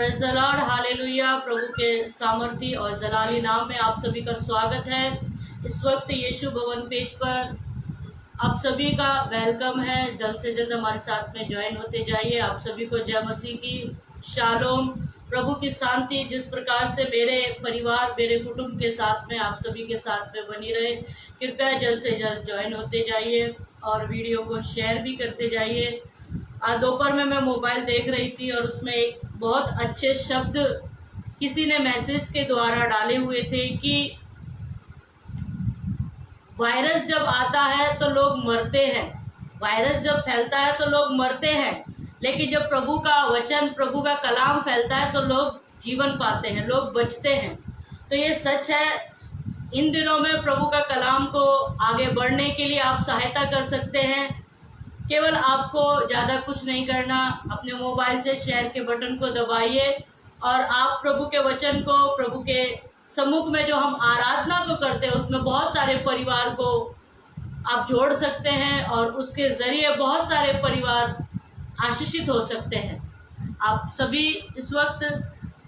Praise the Lord, hallelujah. प्रभु के सामर्थी और जलाली नाम में आप सभी का स्वागत है। इस वक्त यीशु भवन पेज पर आप सभी का वेलकम है। जल्द से जल्द हमारे साथ में ज्वाइन होते जाइए। आप सभी को जय मसीह की शालोम। प्रभु की शांति जिस प्रकार से मेरे परिवार, मेरे कुटुंब के साथ में, आप सभी के साथ में बनी रहे। कृपया जल्द से जल्द ज्वाइन होते जाइए और वीडियो को शेयर भी करते जाइए। आज दोपहर में मैं मोबाइल देख रही थी और उसमें एक बहुत अच्छे शब्द किसी ने मैसेज के द्वारा डाले हुए थे कि वायरस जब आता है तो लोग मरते हैं, वायरस जब फैलता है तो लोग मरते हैं, लेकिन जब प्रभु का वचन, प्रभु का कलाम फैलता है तो लोग जीवन पाते हैं, लोग बचते हैं। तो ये सच है। इन दिनों में प्रभु का कलाम को आगे बढ़ने के लिए आप सहायता कर सकते हैं। केवल आपको ज़्यादा कुछ नहीं करना, अपने मोबाइल से शेयर के बटन को दबाइए और आप प्रभु के वचन को, प्रभु के सम्मुख में जो हम आराधना को करते हैं उसमें बहुत सारे परिवार को आप जोड़ सकते हैं और उसके ज़रिए बहुत सारे परिवार आशीषित हो सकते हैं। आप सभी इस वक्त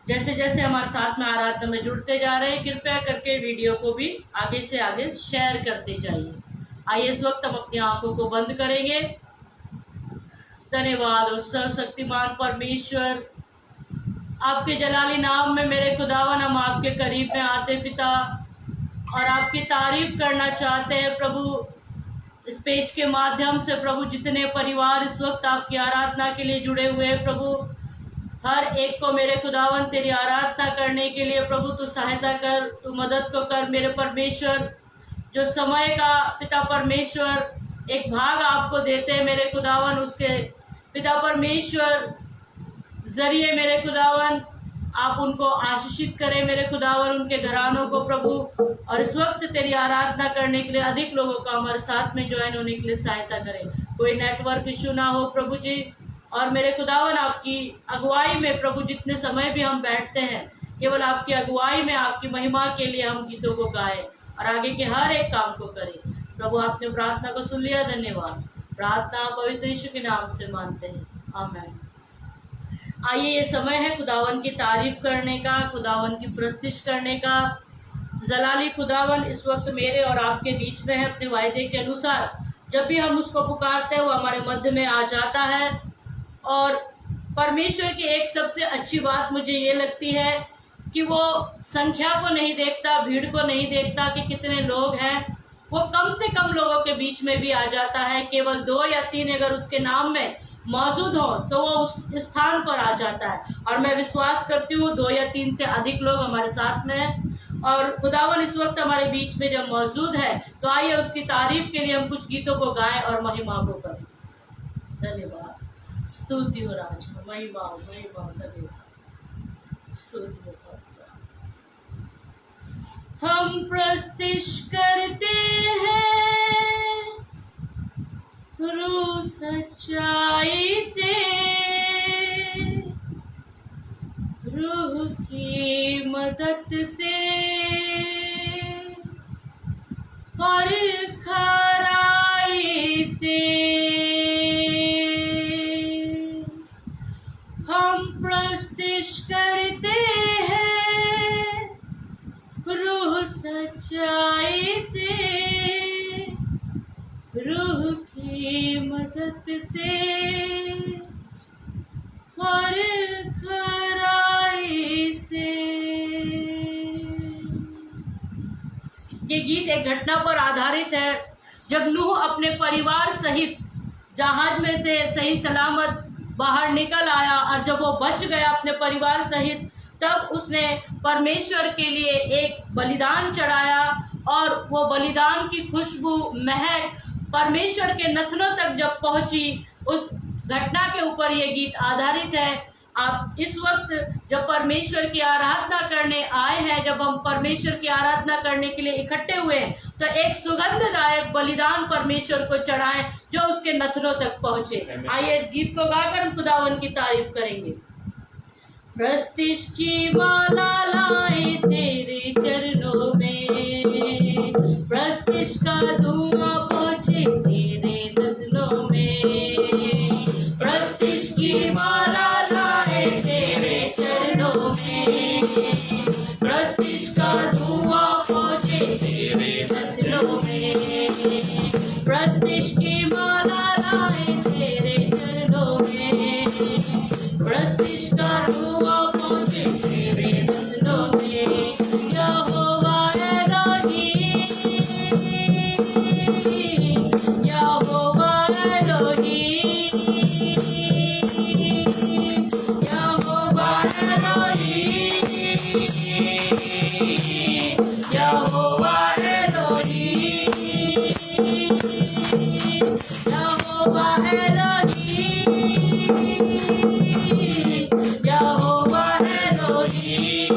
जैसे जैसे हमारे साथ में आराधना में जुड़ते जा रहे हैं, कृपया करके वीडियो को भी आगे से आगे शेयर करते जाइए। आइए इस वक्त हम अपनी आंखों को बंद करेंगे। धन्यवाद और सर्वशक्तिमान परमेश्वर, आपके जलाली नाम में मेरे खुदावन हम आपके करीब में आते पिता और आपकी तारीफ करना चाहते हैं प्रभु। इस पेज के माध्यम से प्रभु जितने परिवार इस वक्त आपकी आराधना के लिए जुड़े हुए हैं प्रभु, हर एक को मेरे खुदावन तेरी आराधना करने के लिए प्रभु तू सहायता कर, तू मदद को कर मेरे परमेश्वर। जो समय का पिता परमेश्वर एक भाग आपको देते हैं मेरे खुदावन, उसके पिता परमेश्वर जरिए मेरे खुदावन आप उनको आशीषित करें मेरे खुदावन, उनके घरानों को प्रभु। और इस वक्त तेरी आराधना करने के लिए अधिक लोगों का हमारे साथ में ज्वाइन होने के लिए सहायता करें। कोई नेटवर्क इशू ना हो प्रभु जी। और मेरे खुदावन आपकी अगुवाई में प्रभु जितने समय भी हम बैठते हैं, केवल आपकी अगुवाई में, आपकी महिमा के लिए हम गीतों को गाएं और आगे के हर एक काम को करें प्रभु। आपने प्रार्थना को सुन लिया, धन्यवाद। प्रार्थना पवित्र यीशु के नाम से मानते हैं, आमीन। आइए ये समय है खुदावन की तारीफ करने का, खुदावन की प्रस्तुति करने का। जलाली खुदावन इस वक्त मेरे और आपके बीच में है। अपने वायदे के अनुसार जब भी हम उसको पुकारते हैं वो हमारे मध्य में आ जाता है। और परमेश्वर की एक सबसे अच्छी बात मुझे ये लगती है कि वो संख्या को नहीं देखता, भीड़ को नहीं देखता कि कितने लोग हैं। वो कम से कम लोगों के बीच में भी आ जाता है। केवल 2 या 3 अगर उसके नाम में मौजूद हो तो वो उस स्थान पर आ जाता है। और मैं विश्वास करती हूँ 2 या 3 से अधिक लोग हमारे साथ में हैं और खुदावन इस वक्त हमारे बीच में जब मौजूद है तो आइए उसकी तारीफ के लिए हम कुछ गीतों को गाएं और महिमा को करें। धन्यवाद, स्तुति हो राज, महिमा महिमा, धन्यवाद, स्तुति हो। हम प्रस्तुति करते हैं रूह सच्चाई से, रूह की मदद से और खराई से। हम प्रस्तुति करते हैं रूह सच्चाई से, रूह की मदद से और खराई से। ये गीत एक घटना पर आधारित है। जब नूह अपने परिवार सहित जहाज में से सही सलामत बाहर निकल आया और जब वो बच गया अपने परिवार सहित, तब उसने परमेश्वर के लिए एक बलिदान चढ़ाया और वो बलिदान की खुशबू, महक परमेश्वर के नथनों तक जब पहुंची, उस घटना के ऊपर ये गीत आधारित है। आप इस वक्त जब परमेश्वर की आराधना करने आए हैं, जब हम परमेश्वर की आराधना करने के लिए इकट्ठे हुए हैं, तो एक सुगंधदायक बलिदान परमेश्वर को चढ़ाएं जो उसके नथनों तक पहुंचे। आइए इस गीत को गाकर हम खुदावन की तारीफ करेंगे। प्रस्तुति की माला लाए तेरे चरणों में, प्रस्तुति का धुआं पहुंचे तेरे नथनों में, प्रस्तुति की माला लाए तेरे चरणों तेरे नस्लों में, प्रस्तिष्ठ की माला लाए तेरे चरणों में, प्रस्तिष्ठ का धुआं पहुंचे तेरे नस्लों में। यहोवा एलोहीम, यहोवा एलोहीम, यहोवा एलोहीम, यहोवा एलोहीम, यहोवा एलोहीम, यहोवा एलोहीम।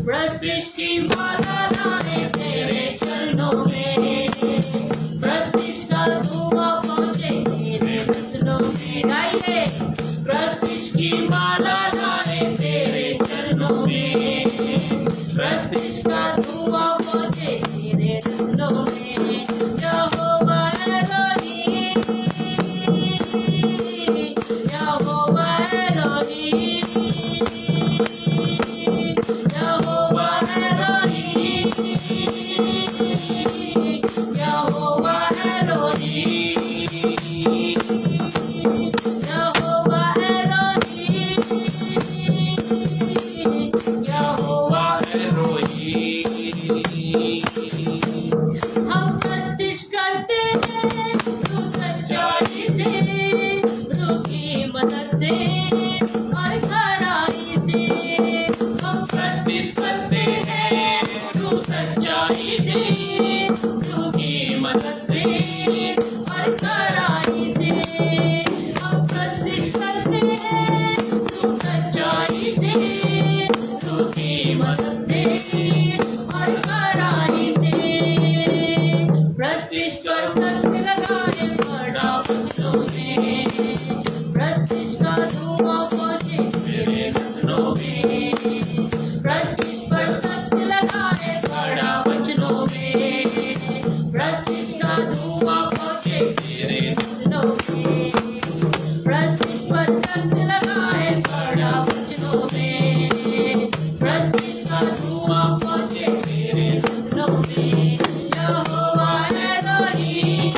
प्रस्तिष्ठ की माला लाए तेरे चरणों में, प्रस्तिष्ठ का धुआं पहुंचे तेरे नस्लों में। गाइए, प्रस्तिष्ठ की माला लाए तेरे चरणों में, प्रस्तिष्ठ का धुआं पहुंचे तेरे नस्लों में। यहोवा एलोहीम, यहोवा एलोहीम, यहोवा एलोहीम, यहोवा एलोहीम, यहोवा एलोहीम, यहोवा एलोहीम। हम प्रस्तिष्ठ करते हैं तू सच्चाई से, प्रभु की मदद से और खराई से। हम प्रस्तिष्ठ करते हैं तू सच्चाई से, प्रभु की मदद से और खराई से। हम प्रस्तिष्ठ करते हैं तू सच्चाई से, प्रभु की मदद से और खराई से। प्रस्तिष्ठ पर तख्त लगाए बड़ा बच्चों में, प्रस्तिष्ठ का धुआं पहुंचे तेरे नस्लों में, प्रस्तिष्ठ पर तख्त लगाए बड़ा वचनों में, प्रस्तिष्ठ का धुआं पहुंचे तेरे नस्लों में, प्रस्तिष्ठ पर तख्त लगाए बड़ा वचनों में, प्रस्तिष्ठ का धुआं पहुंचे तेरे नस्लों में। यहोवा एलोहीम,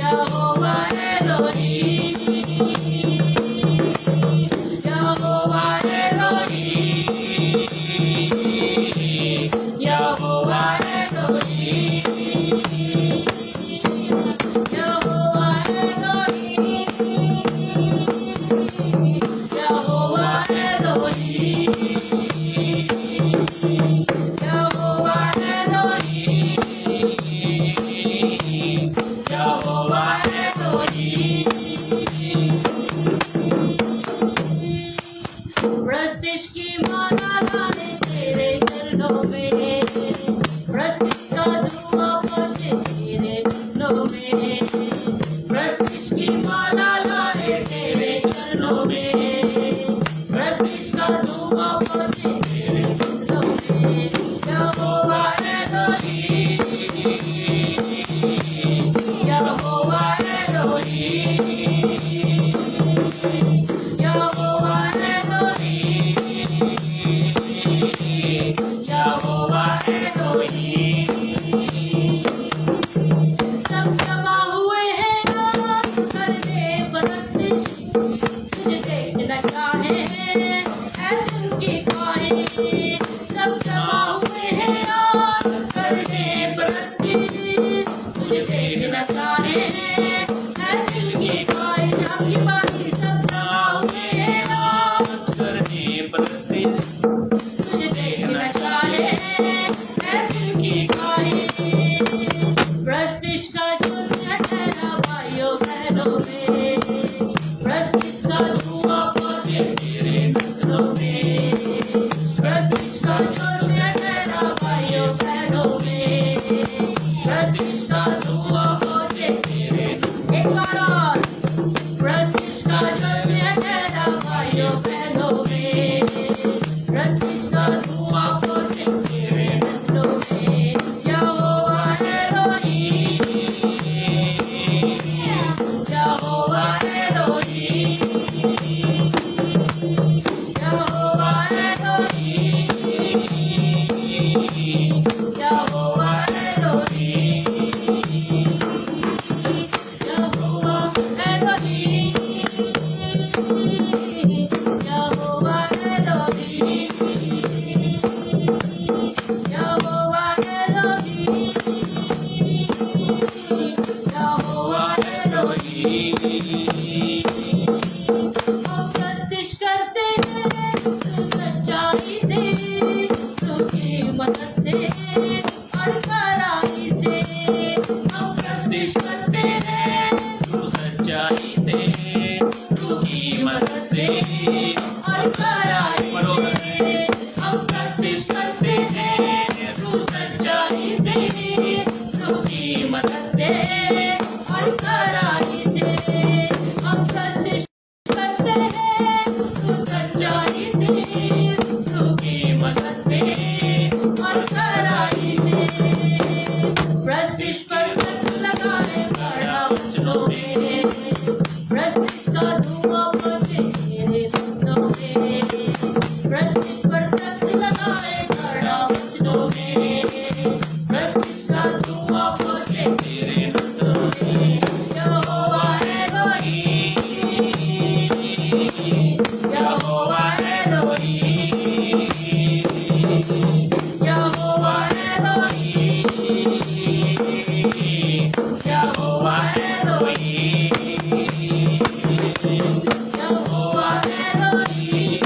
यहोवा एलोहीम, यहोवा एलोहीम, यहोवा एलोहीम, यहोवा एलोहीम, यहोवा एलोहीम, यहोवा एलोहीम, यहोवा एलोहीम। प्रस्तिष्ठ की माला लाए तेरे चरणों में, प्रस्तिष्ठ का धुआं पहुंचे तेरे नस्लों में, प्रस्तिष्ठ की माला लाए तेरे चरणों में, प्रस्तिष्ठ का धुआं पहुंचे तेरे नस्लों में। यहोवा एलोहीम, यहोवा एलोहीम, यहोवा एलोहीम, यहोवा एलोहीम। सब जमा हुए हैं करते प्रस्तिष्ठ, तुझे देखना चाहे ऐसे की ख्वाहिश। सब जमा हुए हैं करते प्रस्तिष्ठ, तुझे देखना चाहे ऐसे की ख्वाहिश। आपकी बात सब जमा हुए हैं करते प्रस्तिष्ठ, तुझे देखना चाहे ऐसे की ख्वाहिश। प्रस्तिष्ठ का जुल्म ठहरा भाइयों बहनों में, प्रस्तिष्ठ का धुआं पहुंचे तेरे नस्लों में, प्रस्तिष्ठ का जुल्म ठहरा भाइयों बहनों में, प्रस्तिष्ठ का धुआं पहुंचे तेरे। एक बार और, प्रस्तिष्ठ का जुल्म ठहरा भाइयों बहनों में, प्रस्तिष्ठ का धुआं पहुंचे तेरे नस्लों में। यहोवा एलोहीम, यहोवा एलोहीम, यहोवा एलोहीम, यहोवा एलोहीम, यहोवा एलोहीम, यहोवा एलोहीम, यहोवा एलोहीम। हम प्रत्यक्ष करते हैं सच्चाई से, उसकी मदद से और कड़ाई से। हम प्रत्यक्ष करते हैं सच्चाई से, उसकी मदद से और कड़ाई से। हम प्रत्यक्ष करते हैं सच्चाई से, उसकी मदद से और कड़ाई से। हम प्रत्यक्ष करते हैं सच्चाई से, उसकी मदद से और कड़ाई से। प्रत्यक्ष पर लगाए बड़ा वचनों में, प्रत्यक्ष का धुआं पहुंचे मेरे सुनों में। प्रत्यक्ष पर लगाए बड़ा वचनों में, प्रत्यक्ष का धुआं पहुंचे मेरे सुनों में। यहोवा एलोहीम, यहोवा एलोहीम, यहोवा एलोहीम, यहोवा एलोहीम, यहोवा एलोहीम, यहोवा एलोहीम।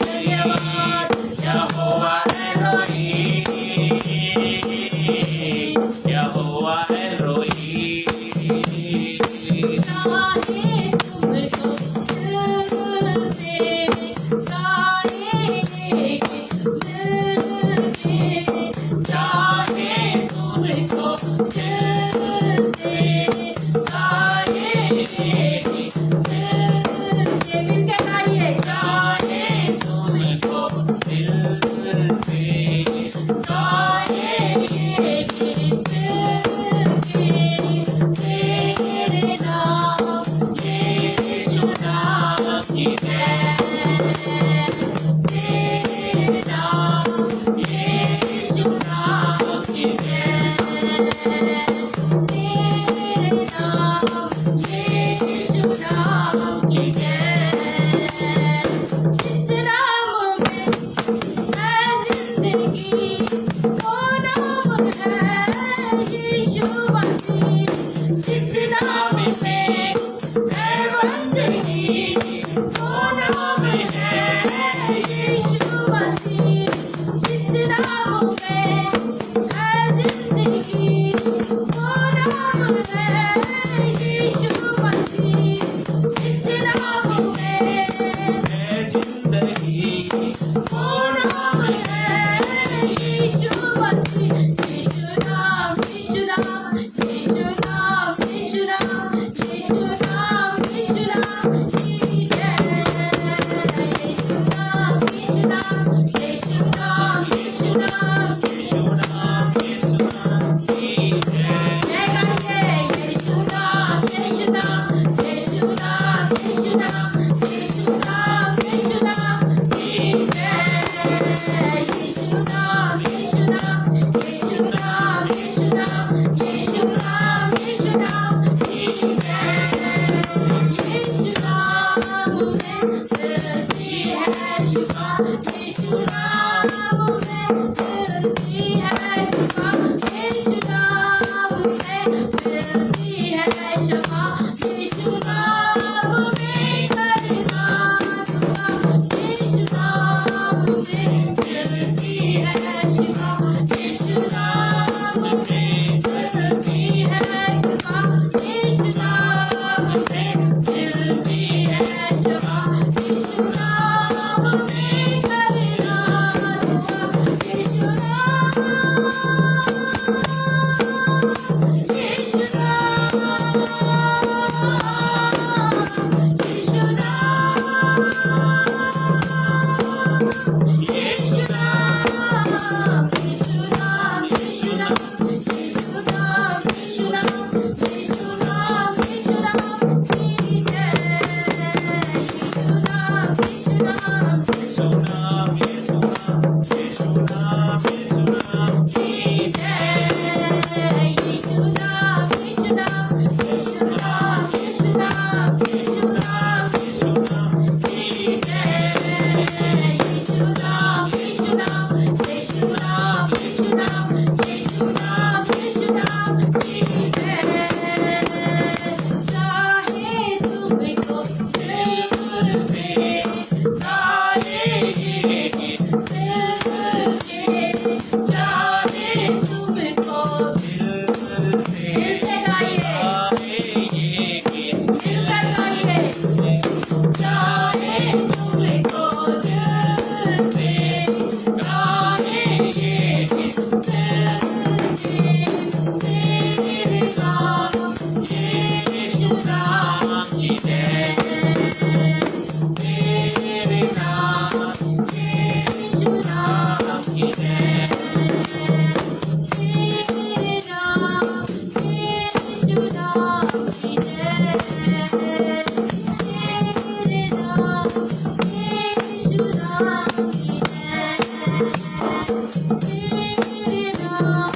धन्यवाद यहोवा एलोहीम, यहोवा एलोहीम। Krishna नाम की जय, तेरे नाम, यीशु नाम की जय, तेरे नाम, यीशु नाम की जय, तेरे नाम, यीशु नाम की जय, तेरे नाम,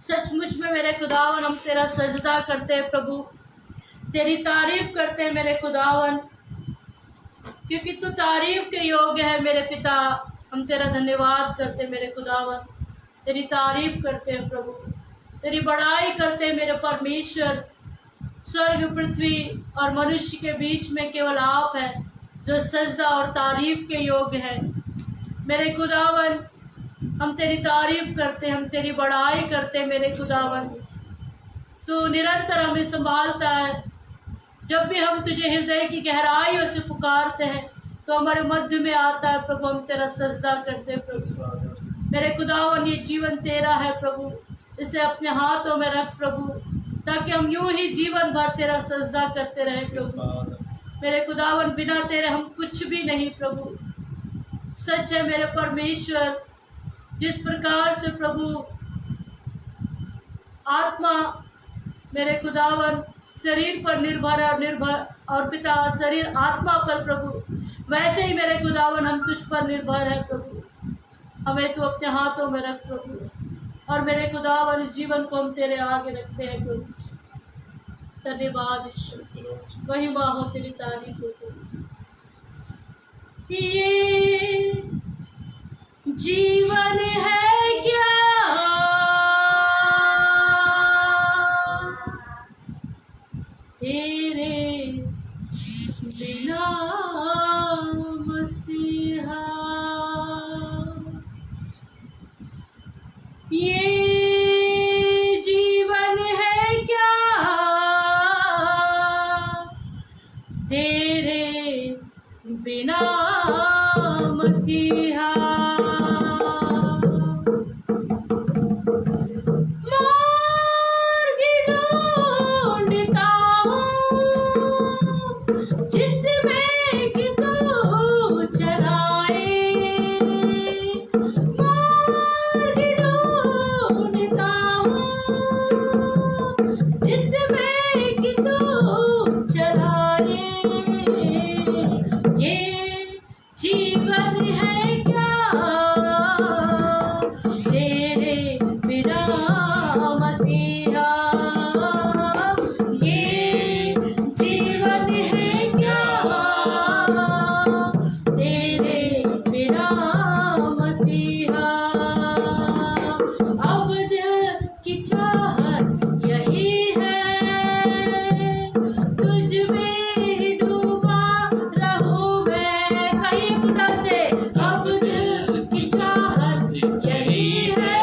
सचमुच में मेरे खुदावन हम तेरा सजदा करते हैं प्रभु, तेरी तारीफ करते हैं मेरे खुदावन, क्योंकि तू तारीफ के योग्य है मेरे पिता। हम तेरा धन्यवाद करते हैं मेरे खुदावन, तेरी तारीफ करते हैं प्रभु, तेरी बड़ाई करते हैं मेरे परमेश्वर। स्वर्ग पृथ्वी और मनुष्य के बीच में केवल आप है जो सजदा और तारीफ के योग्य है मेरे खुदावन। हम तेरी तारीफ करते हैं, हम तेरी बड़ाई करते हैं मेरे खुदावन। तू निरंतर हमें संभालता है। जब भी हम तुझे हृदय की गहराइयों से पुकारते हैं तो हमारे मध्य में आता है प्रभु, हम तेरा सजदा करते हैं प्रभु। मेरे खुदावन ये जीवन तेरा है प्रभु, इसे अपने हाथों में रख प्रभु, ताकि हम यूं ही जीवन भर तेरा सजदा करते रहे प्रभु। मेरे खुदावन बिना तेरे हम कुछ भी नहीं प्रभु। सच है मेरे परमेश्वर, जिस प्रकार से प्रभु आत्मा मेरे खुदावन शरीर पर निर्भर और पिता शरीर आत्मा पर प्रभु, वैसे ही मेरे खुदावन हम तुझ पर निर्भर है प्रभु। हमें तू अपने हाथों में रख प्रभु, और मेरे खुदावन इस जीवन को हम तेरे आगे रखते हैं प्रभु। धन्यवाद ईश्वर, वही माँ हो तेरी तारीफ हो प्रभु। ये जीवन है क्या तेरे बिना मसीहा, ये जीवन है क्या तेरे बिना मसीहा। मार्ग ढूंढता हूँ जिसमें कि तू चलाए, मार्ग ढूंढता हूँ जिसमें कि तू चलाए। ये जीवन है क्या तेरे बिना मसीहा, ये जीवन है क्या तेरे बिना मसीहा। अब दिल की चाहत यही है तुझ में ही डूबा रहूं मैं। कहीं खुदा से अब दिल की चाहत यही है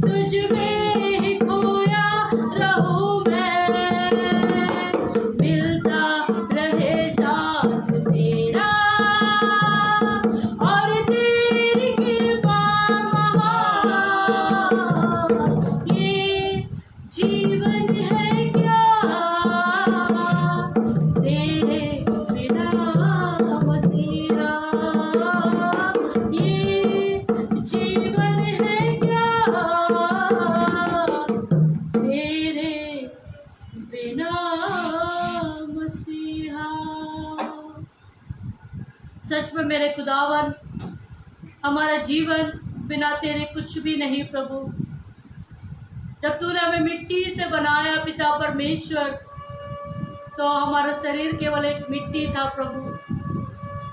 तुझ में ही खोया रहूं मैं। मिलता रहे साथ तेरा और तेरी कृपा महान। ये जीवन है क्या तेरे बिना मसीहा, ये जीवन है क्या तेरे बिना मसीहा। सच में मेरे खुदावन, हमारा जीवन बिना तेरे कुछ भी नहीं प्रभु। जब तूने हमें मिट्टी से बनाया पिता परमेश्वर, तो हमारा शरीर केवल एक मिट्टी था प्रभु।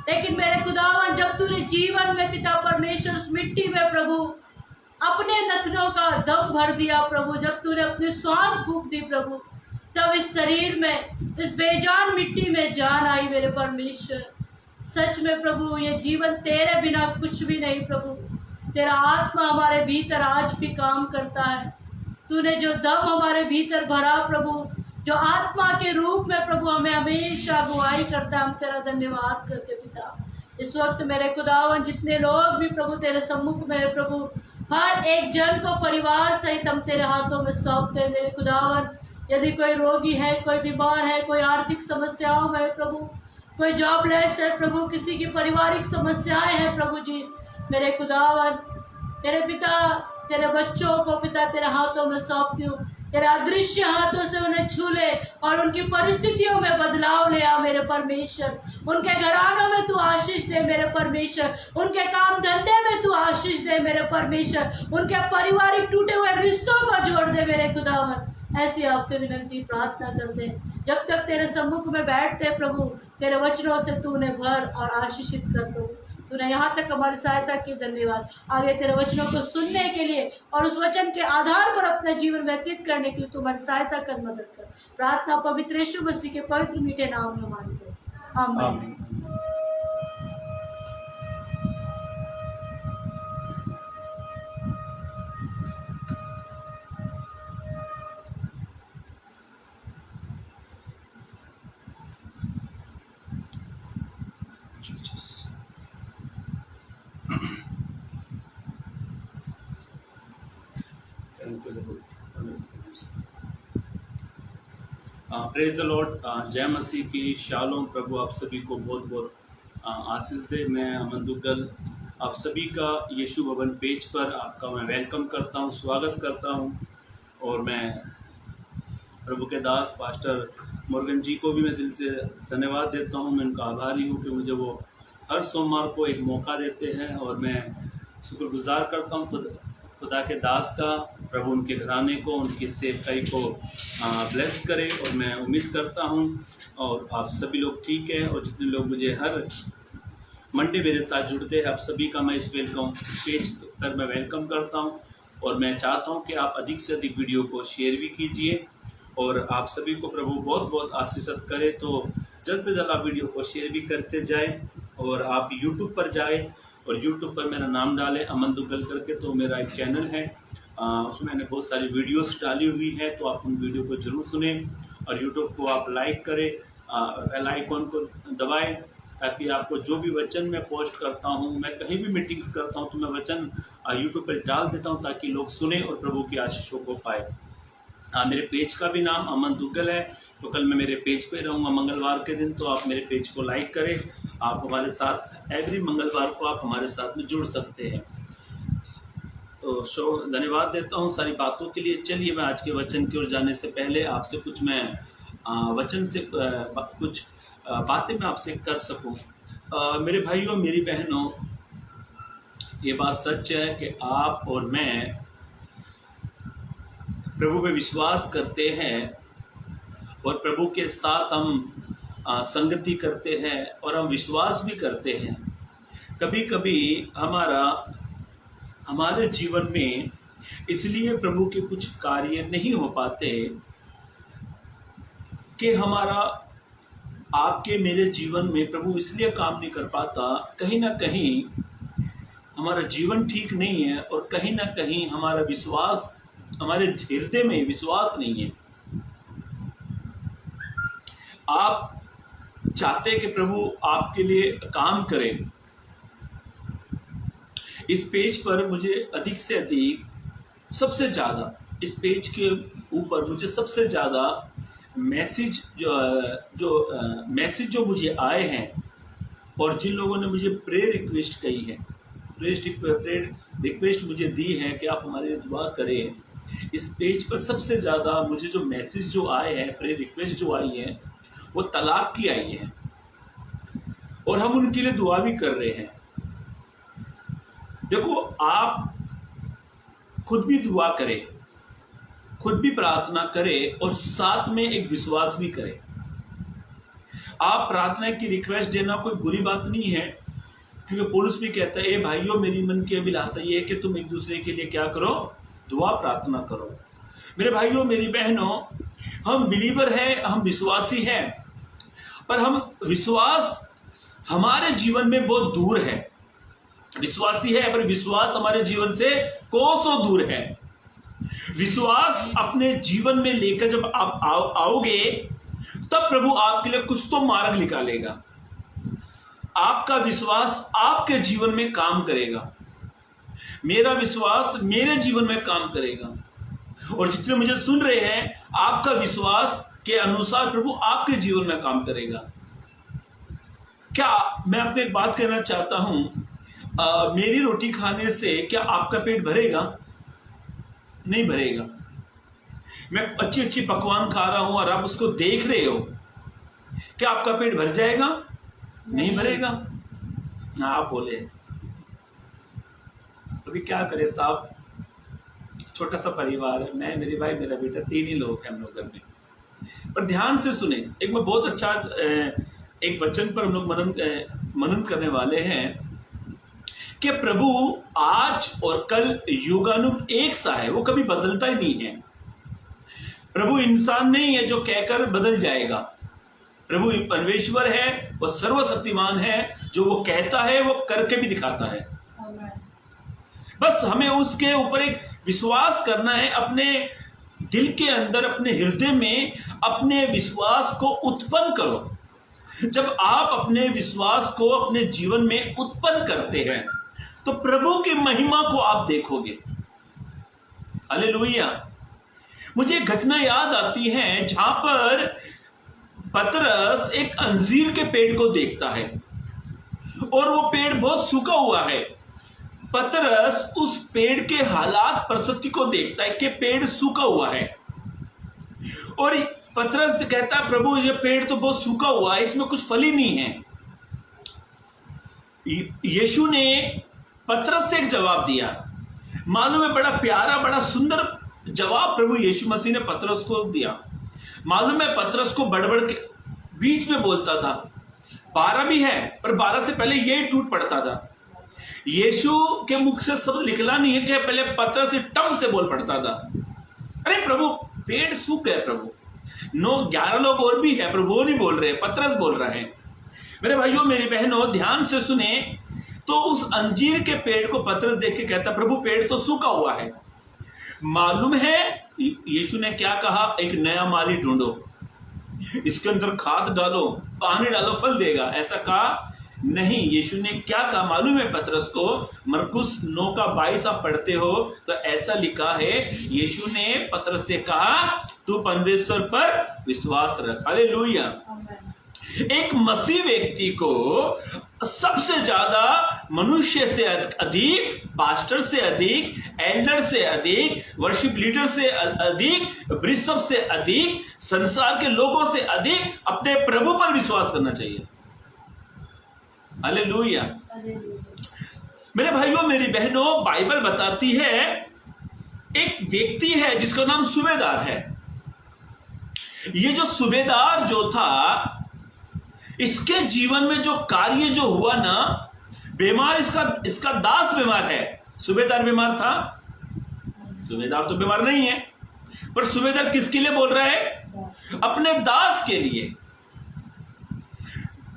लेकिन मेरे खुदावन, जब तूने जीवन में पिता परमेश्वर उस मिट्टी में प्रभु अपने नथनों का दम भर दिया प्रभु, जब तूने अपनी श्वास फूंक दी प्रभु, तब इस शरीर में, इस बेजान मिट्टी में जान आई मेरे परमेश्वर। सच में प्रभु, ये जीवन तेरे बिना कुछ भी नहीं प्रभु। तेरा आत्मा हमारे भीतर आज भी काम करता है। तूने जो दम हमारे भीतर भरा प्रभु, जो आत्मा के रूप में प्रभु हमें हमेशा अगुवाई करता है, हम तेरा धन्यवाद करते पिता। इस वक्त मेरे खुदावन, जितने लोग भी प्रभु तेरे सम्मुख में है प्रभु, हर एक जन को परिवार सहित हम तेरे हाथों में सौंपते हैं मेरे खुदावन। यदि कोई रोगी है, कोई बीमार है, कोई आर्थिक समस्याओं में है प्रभु, कोई जॉबलेस है प्रभु, किसी की पारिवारिक समस्याएं हैं प्रभु जी, मेरे खुदावन तेरे पिता, तेरे बच्चों को पिता तेरे हाथों में सौंपती हूँ। तेरे अदृश्य हाथों से उन्हें छू ले और उनकी परिस्थितियों में बदलाव ले आ मेरे परमेश्वर। उनके घरानों में तू आशीष दे मेरे परमेश्वर, उनके काम धंधे में तू आशीष दे मेरे परमेश्वर, उनके पारिवारिक टूटे हुए रिश्तों को जोड़ दे मेरे खुदावन। ऐसी आपसे विनती प्रार्थना करते हैं। जब तक तेरे सम्मुख में बैठते प्रभु, तेरे वचनों से तू उन्हें भर और आशीषित कर दो। तूने यहाँ तक हमारी सहायता की, धन्यवाद। आगे तेरे वचनों को सुनने के लिए और उस वचन के आधार पर अपना जीवन व्यतीत करने के लिए तुम्हारी सहायता कर, मदद कर। प्रार्थना पवित्र यीशु मसीह के पवित्र मीठे नाम में मांगते हैं, आमीन। Praise the Lord. जय मसीह की शालोम। प्रभु आप सभी को बहुत बहुत आशीष दे। मैं अमन दुग्गल आप सभी का यीशु भवन पेज पर आपका मैं वेलकम करता हूं, स्वागत करता हूं। और मैं प्रभु के दास पास्टर मुर्गन जी को भी मैं दिल से धन्यवाद देता हूँ। मैं उनका आभारी हूँ कि मुझे वो हर सोमवार को एक मौका देते हैं और मैं शुक्रगुजार करता हूँ खुदा के दास का। प्रभु उनके घराने को, उनकी सेवकाई को ब्लेस करे और मैं उम्मीद करता हूँ और आप सभी लोग ठीक हैं और जितने लोग मुझे हर मंडे मेरे साथ जुड़ते हैं, आप सभी का मैं इस वेलकम पेज पर मैं वेलकम करता हूँ और मैं चाहता हूँ कि आप अधिक से अधिक वीडियो को शेयर भी कीजिए और आप सभी को प्रभु बहुत बहुत आशीषित करे। तो जल्द से जल्द आप वीडियो को शेयर भी करते जाएं और आप YouTube पर जाएं और YouTube पर मेरा नाम डालें अमन दुग्गल करके। तो मेरा एक चैनल है, उसमें मैंने बहुत सारी वीडियोस डाली हुई है, तो आप उन वीडियो को ज़रूर सुनें और YouTube को आप लाइक करें, बेल आइकॉन को दबाएं ताकि आपको जो भी वचन मैं पोस्ट करता हूँ, मैं कहीं भी मीटिंग्स करता हूँ तो मैं वचन यूट्यूब पर डाल देता हूँ ताकि लोग सुने और प्रभु की आशीषों को पाए। मेरे पेज का भी नाम अमन दुग्गल है, तो कल मैं मेरे पेज पे रहूँगा मंगलवार के दिन, तो आप मेरे पेज को लाइक करें। आप हमारे साथ एवरी मंगलवार को आप हमारे साथ में जुड़ सकते हैं। तो धन्यवाद देता हूँ सारी बातों के लिए। चलिए मैं आज के वचन की ओर जाने से पहले आपसे कुछ मैं वचन से कुछ बातें मैं आपसे कर सकूं। मेरे भाइयों मेरी बहनों, ये बात सच है कि आप और मैं प्रभु पे विश्वास करते हैं और प्रभु के साथ हम संगति करते हैं और हम विश्वास भी करते हैं। कभी कभी हमारे जीवन में इसलिए प्रभु के कुछ कार्य नहीं हो पाते कि आपके मेरे जीवन में प्रभु इसलिए काम नहीं कर पाता, कहीं ना कहीं हमारा जीवन ठीक नहीं है और कहीं ना कहीं हमारा विश्वास, हमारे हृदय में विश्वास नहीं है। आप चाहते हैं कि प्रभु आपके लिए काम करे। इस पेज पर मुझे अधिक से अधिक सबसे ज़्यादा इस पेज के ऊपर मुझे सबसे ज़्यादा मैसेज जो मुझे आए हैं और जिन लोगों ने मुझे प्रेयर रिक्वेस्ट कही है, प्रेयर रिक्वेस्ट मुझे दी है कि आप हमारे लिए दुआ करें, इस पेज पर सबसे ज़्यादा मुझे जो मैसेज जो आए हैं, प्रेयर रिक्वेस्ट जो आई है, वो तलाक की आई है और हम उनके लिए दुआ भी कर रहे हैं। देखो, आप खुद भी दुआ करें, खुद भी प्रार्थना करें और साथ में एक विश्वास भी करें। आप प्रार्थना की रिक्वेस्ट देना कोई बुरी बात नहीं है, क्योंकि पौलुस भी कहता है, ए भाइयों मेरी मन की अभिलाषा ये है कि तुम एक दूसरे के लिए क्या करो, दुआ प्रार्थना करो। मेरे भाइयों मेरी बहनों, हम बिलीवर हैं, हम विश्वासी हैं, पर हम विश्वास हमारे जीवन में बहुत दूर है। विश्वासी है पर विश्वास हमारे जीवन से कोसों दूर है। विश्वास अपने जीवन में लेकर जब आप आओगे तब प्रभु आपके लिए कुछ तो मार्ग निकालेगा। आपका विश्वास आपके जीवन में काम करेगा, मेरा विश्वास मेरे जीवन में काम करेगा और जितने मुझे सुन रहे हैं, आपका विश्वास के अनुसार प्रभु आपके जीवन में काम करेगा। क्या मैं अपने एक बात कहना चाहता हूं, मेरी रोटी खाने से क्या आपका पेट भरेगा? नहीं भरेगा। मैं अच्छी अच्छी पकवान खा रहा हूं और आप उसको देख रहे हो, क्या आपका पेट भर जाएगा? नहीं भरेगा। हाँ, आप बोले अभी क्या करें साहब, छोटा सा परिवार है, मैं, मेरे भाई, मेरा बेटा, 3 ही लोग हैं हम लोग घर में। पर ध्यान से सुने, एक मैं बहुत अच्छा एक वचन पर हम लोग मनन करने वाले हैं कि प्रभु आज और कल युगानुग एक सा है, वो कभी बदलता ही नहीं है। प्रभु इंसान नहीं है जो कहकर बदल जाएगा। प्रभु परमेश्वर है, वो सर्वशक्तिमान है, जो वो कहता है वो करके भी दिखाता है। बस हमें उसके ऊपर एक विश्वास करना है, अपने दिल के अंदर, अपने हृदय में अपने विश्वास को उत्पन्न करो। जब आप अपने विश्वास को अपने जीवन में उत्पन्न करते हैं तो प्रभु की महिमा को आप देखोगे। हालेलुया। मुझे एक घटना याद आती है जहां पर पतरस एक अंजीर के पेड़ को देखता है और वो पेड़ बहुत सूखा हुआ है। पतरस उस पेड़ के हालात परिस्थिति को देखता है कि पेड़ सूखा हुआ है और पतरस कहता प्रभु ये पेड़ तो बहुत सूखा हुआ है, इसमें कुछ फल ही नहीं है। यीशु ने पतरस से एक जवाब दिया, मालूम है बड़ा प्यारा बड़ा सुंदर जवाब प्रभु यीशु मसीह ने पतरस को दिया। मालूम है पतरस को बड़बड़ के बीच में बोलता था, 12 भी है पर 12 से पहले ये टूट पड़ता था। यीशु के मुख से शब्द निकला नहीं है कि पहले पतरस से टम से बोल पड़ता था, अरे प्रभु पेड़ सूख गए प्रभु, 11 लोग और भी है पर वो नहीं बोल रहे, पतरस बोल रहा है। मेरे भाइयों मेरी बहनों ध्यान से सुने, तो उस अंजीर के पेड़ को पतरस देख के कहता प्रभु पेड़ तो सूखा हुआ है। मालूम है यीशु ने क्या कहा, एक नया माली ढूंढो, इसके अंदर खाद डालो, पानी डालो, फल देगा, ऐसा कहा नहीं। यीशु ने क्या कहा मालूम है पतरस को? मरकुस 9:22 आप पढ़ते हो तो ऐसा लिखा है, यीशु ने पतरस से कहा तू परमेश्वर पर विश्वास रख। हालेलुया। एक मसीह व्यक्ति को सबसे ज्यादा मनुष्य से अधिक, पास्टर से अधिक, एल्डर से अधिक, वर्शिप लीडर से अधिक, बिशप से अधिक, संसार के लोगों से अधिक अपने प्रभु पर विश्वास करना चाहिए। हालेलुया। मेरे भाइयों मेरी बहनों, बाइबल बताती है एक व्यक्ति है जिसका नाम सूबेदार है। ये जो सूबेदार जो था, इसके जीवन में जो कार्य जो हुआ ना, बीमार इसका दास बीमार है। सूबेदार बीमार था, सूबेदार तो बीमार नहीं है, पर सूबेदार किसके लिए बोल रहा है? अपने दास के लिए।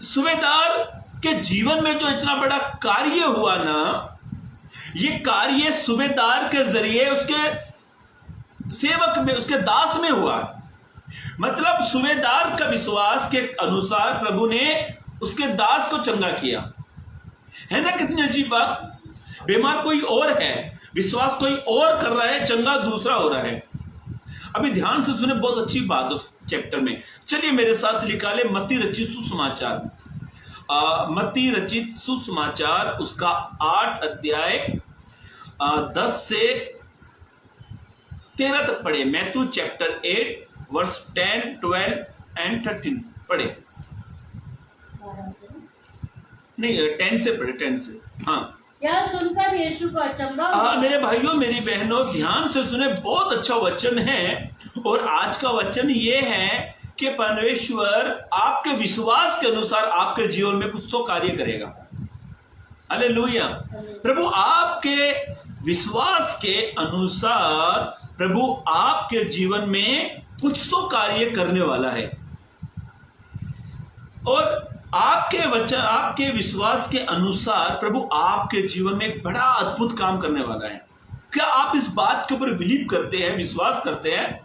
सूबेदार के जीवन में जो इतना बड़ा कार्य हुआ ना, ये कार्य सूबेदार के जरिए उसके सेवक में, उसके दास में हुआ। मतलब सूबेदार का विश्वास के अनुसार प्रभु ने उसके दास को चंगा किया। है ना कितनी अजीब बात। बीमार कोई और है, विश्वास कोई और कर रहा है, चंगा दूसरा हो रहा है। अभी ध्यान से सुने, बहुत अच्छी बात उस चैप्टर में। चलिए मेरे साथ निकाले मत्ती रचित सुसमाचार, मत्ती रचित सुसमाचार उसका 8 अध्याय 10 से 13 तक पढ़े। मैथ्यू चैप्टर 8 वर्स 10, 12 एंड 13 पढ़े। नहीं 10 से पढ़े, 10 से। हाँ, यह सुनकर यीशु को अचंभा हुआ। मेरे भाइयों मेरी बहनों ध्यान से सुने, बहुत अच्छा वचन है। और आज का वचन ये है कि परमेश्वर आपके विश्वास के अनुसार आपके जीवन में कुछ तो कार्य करेगा। हालेलुया। प्रभु आपके विश्वास के अनुसार प्रभु आपके जीवन में कुछ तो कार्य करने वाला है। और आपके वचन, आपके विश्वास के अनुसार प्रभु आपके जीवन में एक बड़ा अद्भुत काम करने वाला है। क्या आप इस बात के ऊपर बिलीव करते हैं, विश्वास करते हैं?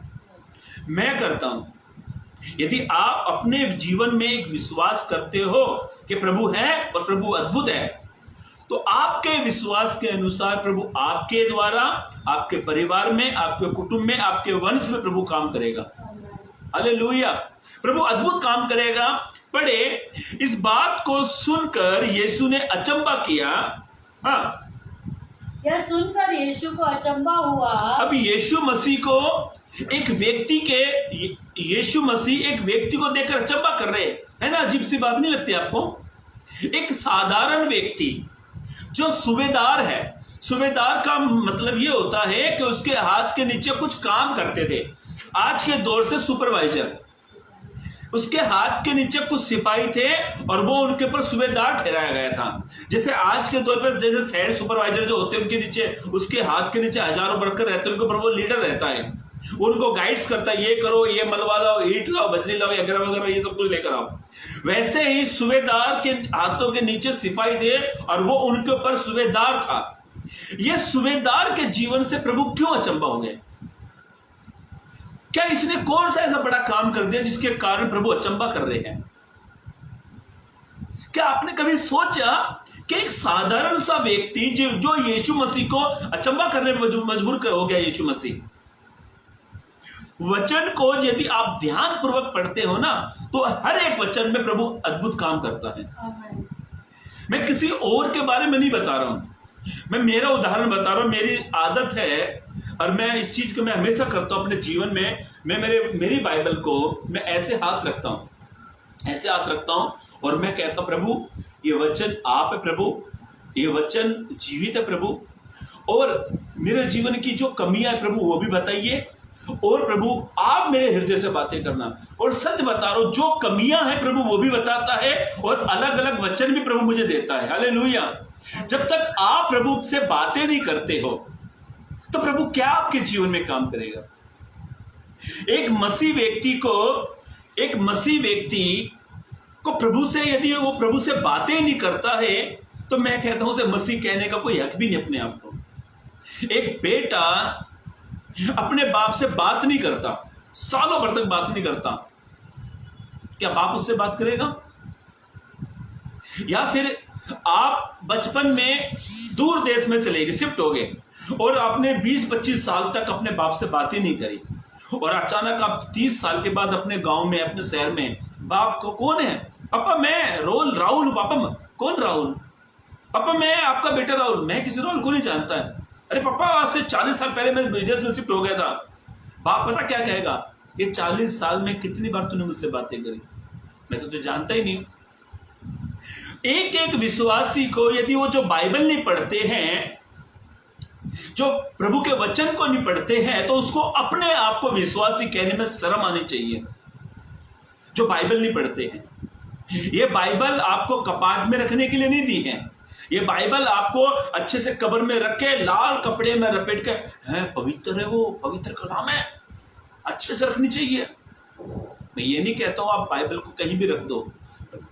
मैं करता हूं। यदि आप अपने जीवन में एक विश्वास करते हो कि प्रभु है और प्रभु अद्भुत है, तो आपके विश्वास के अनुसार प्रभु आपके द्वारा, आपके परिवार में, आपके कुटुंब में, आपके वंश में प्रभु काम करेगा। हालेलुया। प्रभु अद्भुत काम करेगा। पढ़े, इस बात को सुनकर यीशु ने अचंभा किया। हाँ, यह सुनकर यीशु को अचंभा हुआ। अब यीशु मसीह को एक व्यक्ति के, यीशु मसीह एक व्यक्ति को देखकर अचंभा कर रहे है ना। अजीब सी बात नहीं लगती आपको? एक साधारण व्यक्ति जो सूबेदार है, सूबेदार का मतलब ये होता है कि उसके हाथ के नीचे कुछ काम करते थे। आज के दौर से सुपरवाइजर, उसके हाथ के नीचे कुछ सिपाही थे और वो उनके ऊपर सूबेदार ठहराया गया था। जैसे आज के दौर पर जैसे साइड सुपरवाइजर जो होते हैं, उनके नीचे, उसके हाथ के नीचे हजारों वर्कर रहते हैं, उनके ऊपर वो लीडर रहता है, उनको गाइड्स करता है, ये करो, ये मलवा लाओ, ईट लाओ, बजरी लाओ, वगैरह वगैरह, ये सब कुछ लेकर आओ। वैसे ही सूबेदार के हाथों के नीचे सिपाही थे और वो उनके ऊपर सूबेदार था। ये सूबेदार के जीवन से प्रभु क्यों अचंभा हो गए? क्या इसने कौन सा ऐसा बड़ा काम कर दिया जिसके कारण प्रभु अचंभा कर रहे हैं? क्या आपने कभी सोचा कि एक साधारण सा व्यक्ति जो यीशु मसीह को अचंभा करने में मजबूर हो गया? यीशु मसीह वचन को यदि आप ध्यान पूर्वक पढ़ते हो ना, तो हर एक वचन में प्रभु अद्भुत काम करता है। मैं किसी और के बारे में नहीं बता रहा हूं, मैं मेरा उदाहरण बता रहा हूं। मेरी आदत है और मैं इस चीज को मैं हमेशा करता हूं अपने जीवन में। मैं मेरी बाइबल को मैं ऐसे हाथ रखता हूँ, ऐसे हाथ रखता हूँ और मैं कहता हूँ प्रभु ये वचन आप है प्रभु, ये वचन जीवित है प्रभु, और मेरे जीवन की जो कमियां है प्रभु वो भी बताइए, और प्रभु आप मेरे हृदय से बातें करना। और सच बता रहा हूं जो कमियां हैं प्रभु वो भी बताता है, और अलग अलग वचन भी प्रभु मुझे देता है। हालेलुया। जब तक आप प्रभु से बातें नहीं करते हो तो प्रभु क्या आपके जीवन में काम करेगा? एक मसीह व्यक्ति को प्रभु से, यदि वो प्रभु से बातें नहीं करता है तो मैं कहता हूं उसे मसीह कहने का कोई हक भी नहीं अपने आप को। एक बेटा अपने बाप से बात नहीं करता, सालों भर तक बात नहीं करता, क्या बाप उससे बात करेगा? या फिर आप बचपन में दूर देश में चले गए, शिफ्ट हो गए, और आपने 20-25 साल तक अपने बाप से बात ही नहीं करी, और अचानक आप 30 साल के बाद अपने गांव में, अपने शहर में, बाप को कौन है? पापा मैं राहुल। पापा कौन राहुल? पापा मैं आपका बेटा राहुल। मैं किसी राहुल को नहीं जानता है। अरे पापा आज से 40 साल पहले मैं विदेश में शिफ्ट हो गया था। बाप पता क्या कहेगा? ये 40 साल में कितनी बार तूने मुझसे बातें करी? मैं तो तुझे जानता ही नहीं। एक विश्वासी को यदि वो जो बाइबल नहीं पढ़ते हैं, जो प्रभु के वचन को नहीं पढ़ते हैं, तो उसको अपने आप को विश्वासी कहने में शर्म आनी चाहिए। जो बाइबल नहीं पढ़ते हैं, ये बाइबल आपको कपाट में रखने के लिए नहीं दी है। ये बाइबल आपको अच्छे से कब्र में रख के, लाल कपड़े में लपेट के, है पवित्र है, वो पवित्र कलाम है, अच्छे से रखनी चाहिए। मैं ये नहीं कहता हूं आप बाइबल को कहीं भी रख दो,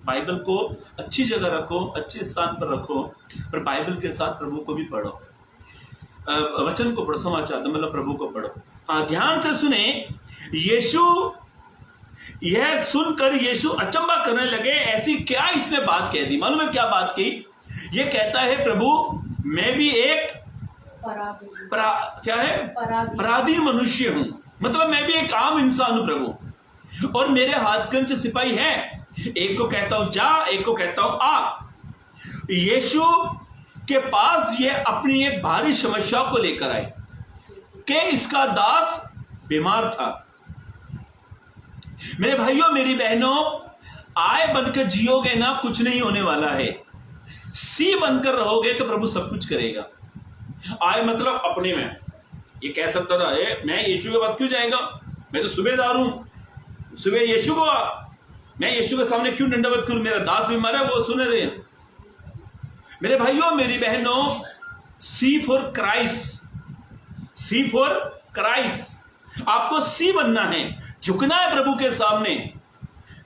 बाइबल को अच्छी जगह रखो, अच्छे स्थान पर रखो, पर बाइबल के साथ प्रभु को भी पढ़ो, वचन को पढ़ो, समाचार मतलब प्रभु को पढ़ो। हाँ, ध्यान से सुने। यह सुनकर यीशु अचंभा करने लगे, ऐसी क्या इसने बात कह दी? मालूम है क्या बात की? ये कहता है प्रभु मैं भी एक पराधीन मनुष्य हूं, मतलब मैं भी एक आम इंसान हूं प्रभु, और मेरे हाथ कंच सिपाही है, एक को कहता हूं जा, एक को कहता हूं आ। यीशु के पास ये अपनी एक भारी समस्या को लेकर आए कि इसका दास बीमार था। मेरे भाइयों मेरी बहनों, आय बनकर जियोगे ना, कुछ नहीं होने वाला है। सी बनकर रहोगे तो प्रभु सब कुछ करेगा। आय मतलब अपने में, ये कह सकता था मैं यीशु के पास क्यों जाएगा, मैं तो सूबेदार हूं, सुबह यीशु को, मैं यीशु के सामने क्यों दंडवत करूं, मेरा दास बीमार है, वो सुन रहे। मेरे भाइयों मेरी बहनों, see for Christ, see for Christ. आपको सी बनना है, झुकना है प्रभु के सामने।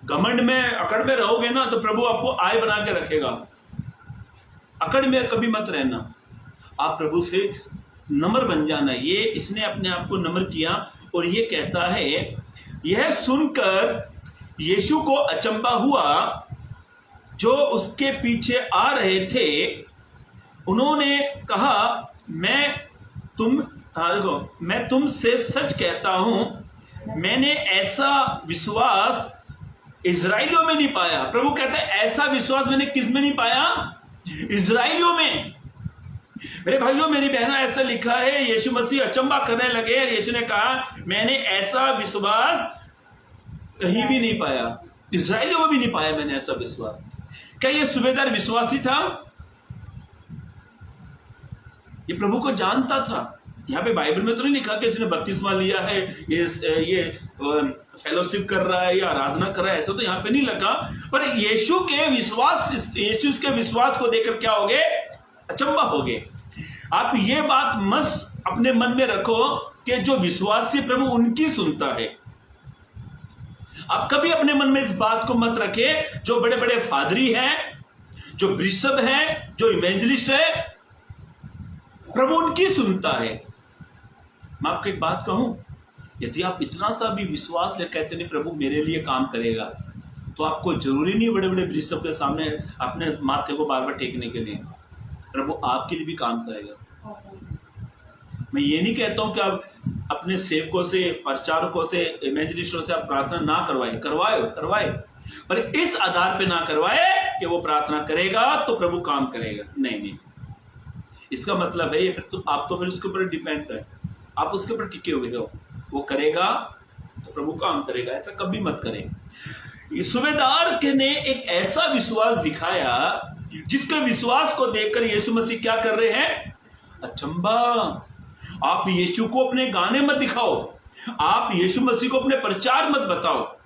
घमंड में अकड़ में रहोगे ना तो प्रभु आपको आय बना के रखेगा। अकड़ में कभी मत रहना, आप प्रभु से नम्र बन जाना। ये इसने अपने आप को नम्र किया, और ये कहता है, यह सुनकर यीशु को अचंभा हुआ, जो उसके पीछे आ रहे थे। उन्होंने कहा मैं तुमसे सच कहता हूं, मैंने ऐसा विश्वास इजराइलियों में नहीं पाया। प्रभु कहता है ऐसा विश्वास मैंने किस में नहीं पाया? इजराइलियों में। मेरे भाइयों मेरी बहनों, ऐसा लिखा है, यीशु मसीह अचंभा करने लगे और यीशु ने कहा मैंने ऐसा विश्वास कहीं भी नहीं पाया, इजराइलियों में भी नहीं पाया मैंने ऐसा विश्वास। क्या ये सूबेदार विश्वासी था? ये प्रभु को जानता था। यहाँ पे बाइबल में तो नहीं लिखा कि इसने बपतिस्मा लिया है, ये फेलोशिप कर रहा है या आराधना कर रहा है, ऐसा तो यहाँ पे नहीं लगा। पर यीशु के विश्वास को देखकर क्या हो गए? अचंभा हो गए। आप ये बात मत अपने मन में रखो कि जो विश्वासी प्रभु उनकी सुनता है। आप कभी अपने मन में इस बात को मत रखे जो बड़े बड़े फादरी हैं, जो बिशप हैं, जो इवेंजलिस्ट है, प्रभु उनकी सुनता है। मैं आपको एक बात कहूं, यदि आप इतना सा भी विश्वास ले कहते नहीं प्रभु मेरे लिए काम करेगा, तो आपको जरूरी नहीं बड़े बड़े बिशप के सामने अपने माथे को बार बार टेकने के लिए। प्रभु आपके लिए भी काम करेगा। मैं ये नहीं कहता हूं कि आप अपने सेवकों से, प्रचारकों से, इवेंजलिस्टों से आप प्रार्थना ना करवाए, पर इस आधार पे ना करवाए कि वो प्रार्थना करेगा तो प्रभु काम करेगा। नहीं, इसका मतलब है ये फिर तो आप तो फिर उसके ऊपर डिपेंड है, आप उसके ऊपर टिके हुए हो, वो करेगा प्रभु काम करेगा, ऐसा कभी मत करें। ये सूबेदार के ने एक ऐसा विश्वास दिखाया जिसके विश्वास को देखकर यीशु मसीह क्या कर रहे हैं? अचंभा। आप यीशु को अपने गाने मत दिखाओ, आप यीशु मसीह को अपने प्रचार मत बताओ,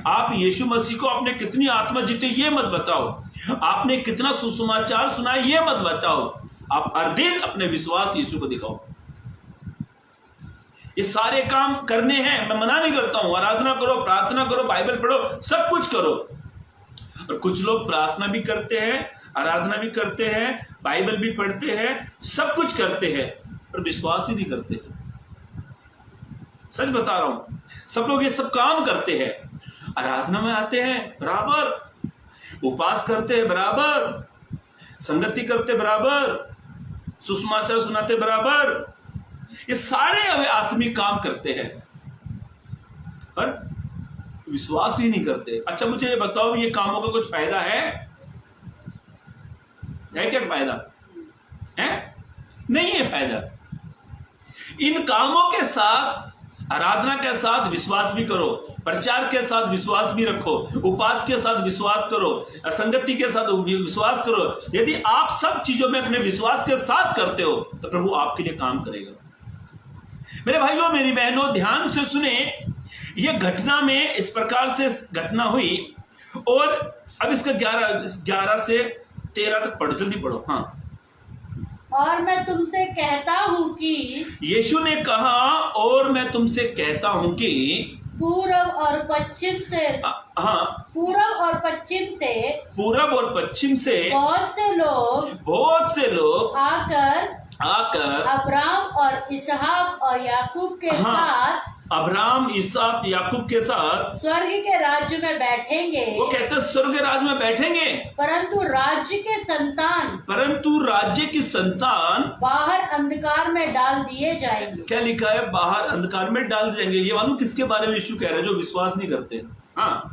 आप यीशु मसीह को आपने कितनी आत्मा जीते ये मत बताओ, आपने कितना सुसमाचार सुना ये मत बताओ, आप हर दिन अपने विश्वास यीशु को दिखाओ। ये सारे काम करने हैं, मैं मना नहीं करता हूं, आराधना करो, प्रार्थना करो, बाइबल पढ़ो, सब कुछ करो। और कुछ लोग प्रार्थना भी करते हैं, आराधना भी करते हैं, बाइबल भी पढ़ते हैं, सब कुछ करते हैं, पर विश्वास ही नहीं करते। सच बता रहा हूं, सब लोग ये सब काम करते हैं, आराधना में आते हैं बराबर, उपवास करते हैं बराबर, संगति करते बराबर, सुसमाचार सुनाते बराबर, ये सारे वे आत्मिक काम करते हैं, पर विश्वास ही नहीं करते। अच्छा मुझे ये बताओ, ये कामों का कुछ फायदा है क्या? फायदा है? नहीं है फायदा। इन कामों के साथ, आराधना के साथ विश्वास भी करो, प्रचार के साथ विश्वास भी रखो, उपवास के साथ विश्वास करो, संगति के साथ विश्वास करो। यदि आप सब चीजों में अपने विश्वास के साथ करते हो तो प्रभु आपके लिए काम करेगा। मेरे भाइयों मेरी बहनों, ध्यान से सुने, यह घटना में इस प्रकार से घटना हुई। और अब इसका 11 से 13 तक पढ़ो, जल्दी पढ़ो। हाँ। और मैं तुमसे कहता हूँ कि, यीशु ने कहा, और मैं तुमसे कहता हूँ कि पूरब और पश्चिम से, हाँ, पूरब और पश्चिम से बहुत से लोग आकर अब्राम और इसहाक और याकूब के साथ, अब्राहम, इसहाक, याकूब के साथ स्वर्ग के राज्य में बैठेंगे। वो कहते हैं स्वर्ग के राज्य में बैठेंगे, परंतु राज्य की संतान बाहर अंधकार में डाल दिए जाएंगे। क्या लिखा है? बाहर अंधकार में डाल दिए जाएंगे। ये मालूम किसके बारे में यीशु कह रहे हैं? जो विश्वास नहीं करते। हाँ,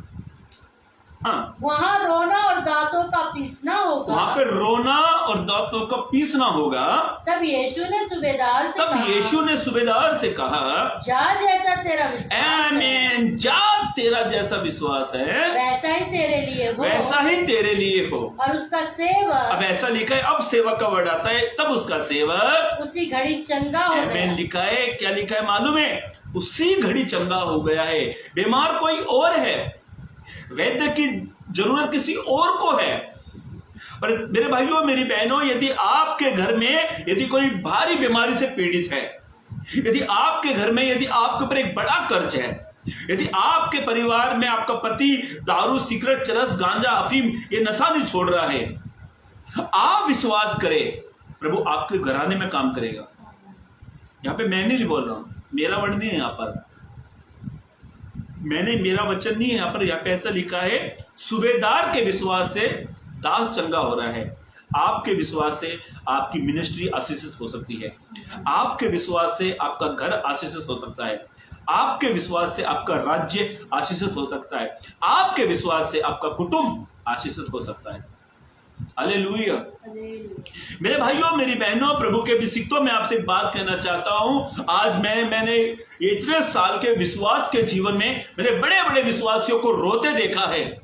वहाँ रोना और दांतों का पीसना होगा। वहाँ पे रोना और दांतों का पीसना होगा। तब यीशु ने सुबेदार से कहा, जा जैसा तेरा विश्वास आमीन, जा तेरा जैसा विश्वास है वैसा ही तेरे लिए हो। और उसका सेवक, अब ऐसा लिखा है, अब सेवक का वर्ड आता है, तब उसका सेवक उसी घड़ी चंगा हो गया। लिखा है, क्या लिखा है मालूम है? उसी घड़ी चंगा हो गया है। बीमार कोई और है, वैद्य की जरूरत किसी और को है। पर मेरे भाइयों मेरी बहनों, यदि आपके घर में यदि कोई भारी बीमारी से पीड़ित है, यदि आपके घर में यदि आपके ऊपर एक बड़ा कर्ज है, यदि आपके परिवार में आपका पति दारू, सिगरेट, चरस, गांजा, अफीम ये नशा नहीं छोड़ रहा है, आप विश्वास करें, प्रभु आपके घराने में काम करेगा। यहां पे मैं नहीं बोल रहा हूं, मेरा वर्ड नहीं है यहाँ पर, मेरा वचन नहीं है यहाँ पर। यहाँ पे ऐसा लिखा है, सूबेदार के विश्वास से दास चंगा हो रहा है। आपके विश्वास से आपकी मिनिस्ट्री आशीषित हो सकती है, आपके विश्वास से आपका घर आशीषित हो सकता है, आपके विश्वास से आपका राज्य आशीषित हो सकता है, आपके विश्वास से आपका कुटुंब आशीषित हो सकता है। हालेलुया। मेरे भाइयों मेरी बहनों, प्रभु के अभिषिक्तों, मैं आपसे एक बात कहना चाहता हूं। आज मैंने ये इतने साल के विश्वास के जीवन में मैंने बड़े बड़े विश्वासियों को रोते देखा है,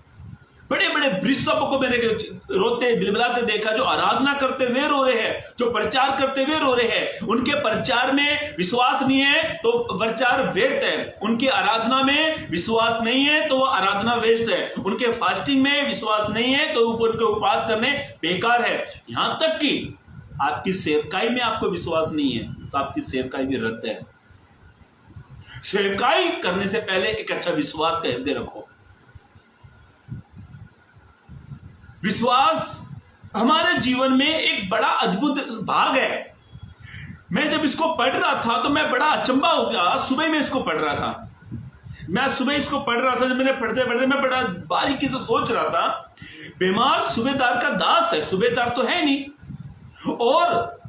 बड़े बड़े वृषभों को मैंने रोते बिलबिलाते देखा। जो आराधना करते हुए रो रहे हैं, जो प्रचार करते हुए रो रहे हैं। उनके प्रचार में विश्वास नहीं है तो प्रचार व्यर्थ है, उनकी आराधना में विश्वास नहीं है तो वो आराधना वेस्ट है, उनके फास्टिंग में विश्वास नहीं है तो उनके उपवास करने बेकार है। यहां तक कि आपकी सेवकाई में आपको विश्वास नहीं है तो आपकी सेवकाई भी रद्द है। सेवकाई करने से पहले एक अच्छा विश्वास का हृदय रखो। विश्वास हमारे जीवन में एक बड़ा अद्भुत भाग है। मैं जब इसको पढ़ रहा था तो मैं बड़ा अचंभा हो गया। सुबह में इसको पढ़ रहा था, जब मैंने पढ़ते पढ़ते मैं बड़ा बारीकी से सोच रहा था, बीमार सूबेदार का दास है, सूबेदार तो है नहीं, और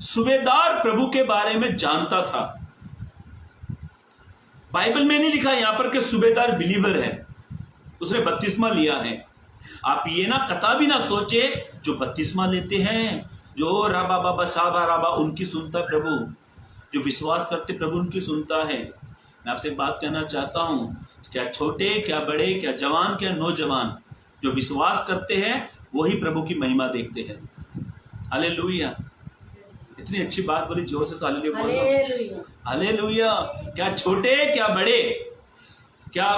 सूबेदार प्रभु के बारे में जानता था। बाइबल में नहीं लिखा यहां पर कि सूबेदार बिलीवर है, उसने बपतिस्मा लिया है। आप ये ना कतई ना सोचे जो बपतिस्मा लेते हैं, जो राबा बाबा साबा राबा उनकी सुनता प्रभु, जो विश्वास करते प्रभु उनकी सुनता है। मैं आपसे एक बात कहना चाहता हूँ, क्या छोटे, क्या बड़े, क्या जवान, क्या नौजवान, जो विश्वास करते हैं वही प्रभु की महिमा देखते हैं। हालेलुया। इतनी अच्छी बात बोली, जोर से तो हालेलुया बोलो। हालेलुया। हालेलुया। क्या छोटे, क्या बड़े, क्या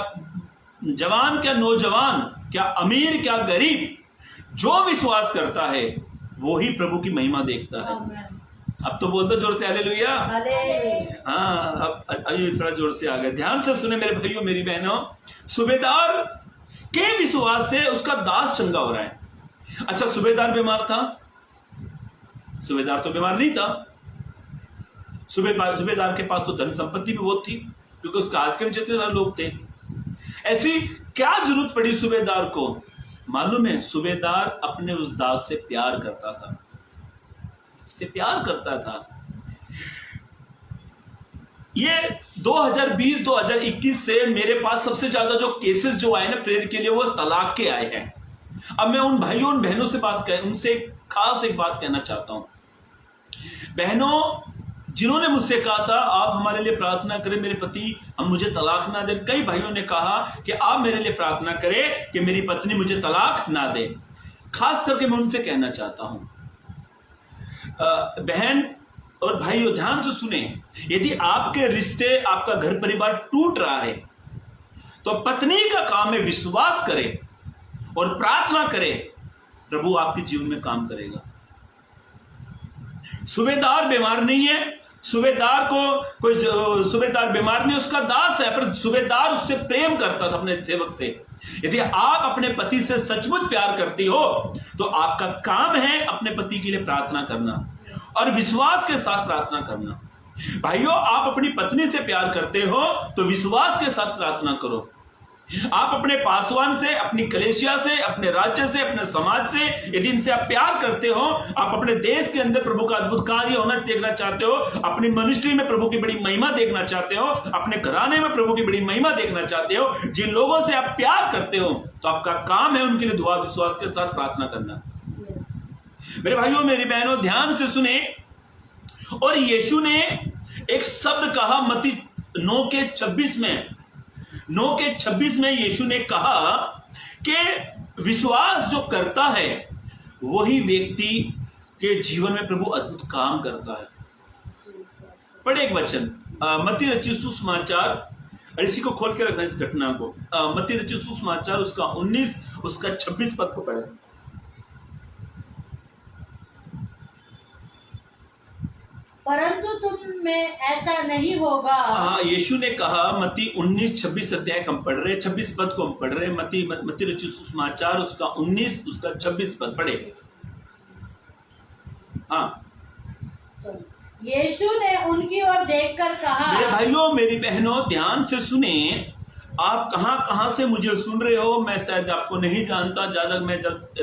जवान, क्या नौजवान, क्या अमीर, क्या गरीब, जो विश्वास करता है वो ही प्रभु की महिमा देखता है। आमीन। अब तो बोल दो जोर से हालेलुया। हालेलुया। हाँ, अब अभी थोड़ा जोर से आ गए। ध्यान से सुने मेरे भाइयों, मेरी बहनों, सूबेदार के विश्वास से उसका दास चंगा हो रहा है। अच्छा, सूबेदार बीमार था? सूबेदार तो बीमार नहीं था। सूबेदार के पास तो धन संपत्ति भी बहुत थी, क्योंकि उसके हाथ के नीचे इतने सारे लोग थे। ऐसी क्या जरूरत पड़ी सूबेदार को? मालूम है, सूबेदार अपने उस दास से प्यार करता था, उससे प्यार करता था। ये 2020-2021 से मेरे पास सबसे ज्यादा जो केसेस जो आए ना प्रेयर के लिए, वो तलाक के आए हैं। अब मैं उन भाइयों उन बहनों से उनसे खास एक बात कहना चाहता हूं। बहनों, जिन्होंने मुझसे कहा था आप हमारे लिए प्रार्थना करें, मेरे पति मुझे तलाक ना दे। कई भाइयों ने कहा कि आप मेरे लिए प्रार्थना करें कि मेरी पत्नी मुझे तलाक ना दे। खास करके मैं उनसे कहना चाहता हूं, बहन और भाइयों, ध्यान से सुने। यदि आपके रिश्ते, आपका घर परिवार टूट रहा है, तो पत्नी का काम है विश्वास करे और प्रार्थना करे, प्रभु आपके जीवन में काम करेगा। सूबेदार बीमार नहीं है, सूबेदार बीमार नहीं, उसका दास है, पर सूबेदार उससे प्रेम करता था, अपने सेवक से। यदि आप अपने पति से सचमुच प्यार करती हो तो आपका काम है अपने पति के लिए प्रार्थना करना और विश्वास के साथ प्रार्थना करना। भाइयों, आप अपनी पत्नी से प्यार करते हो तो विश्वास के साथ प्रार्थना करो। आप अपने पासवान से, अपनी कलेसिया से, अपने राज्य से, अपने समाज से, यदि इनसे आप प्यार करते हो, आप अपने देश के अंदर प्रभु का अद्भुत कार्य होना देखना चाहते हो, अपनी मिनिस्ट्री में प्रभु की बड़ी महिमा देखना चाहते हो, अपने घराने में प्रभु की बड़ी महिमा देखना चाहते हो, जिन लोगों से आप प्यार करते हो, तो आपका काम है उनके लिए दुआ विश्वास के साथ प्रार्थना करना। मेरे भाइयों, मेरी बहनों, ध्यान से सुने। और यीशु ने एक शब्द कहा मत्ती 9:26 में यीशु ने कहा कि विश्वास जो करता है वही व्यक्ति के जीवन में प्रभु अद्भुत काम करता है। पढ़े एक वचन, मत्ती रचित सुसमाचार, इसी को खोल के रखना इस घटना को। मत्ती रचित सुसमाचार उसका 19 उसका 26 पद को पढ़े। परंतु तुम में ऐसा नहीं होगा। हाँ, यीशु ने कहा, मत्ती 19-26 अध्याय हम पढ़ रहे, 26 पद को हम पढ़ रहे। मत्ती रचित सुसमाचार उसका 19 उसका 26 पद पढ़े। हाँ, यीशु ने उनकी ओर देखकर कहा। मेरे भाइयों, मेरी बहनों, ध्यान से सुने। आप कहां से मुझे सुन रहे हो, मैं शायद आपको नहीं जानता ज्यादा। मैं जब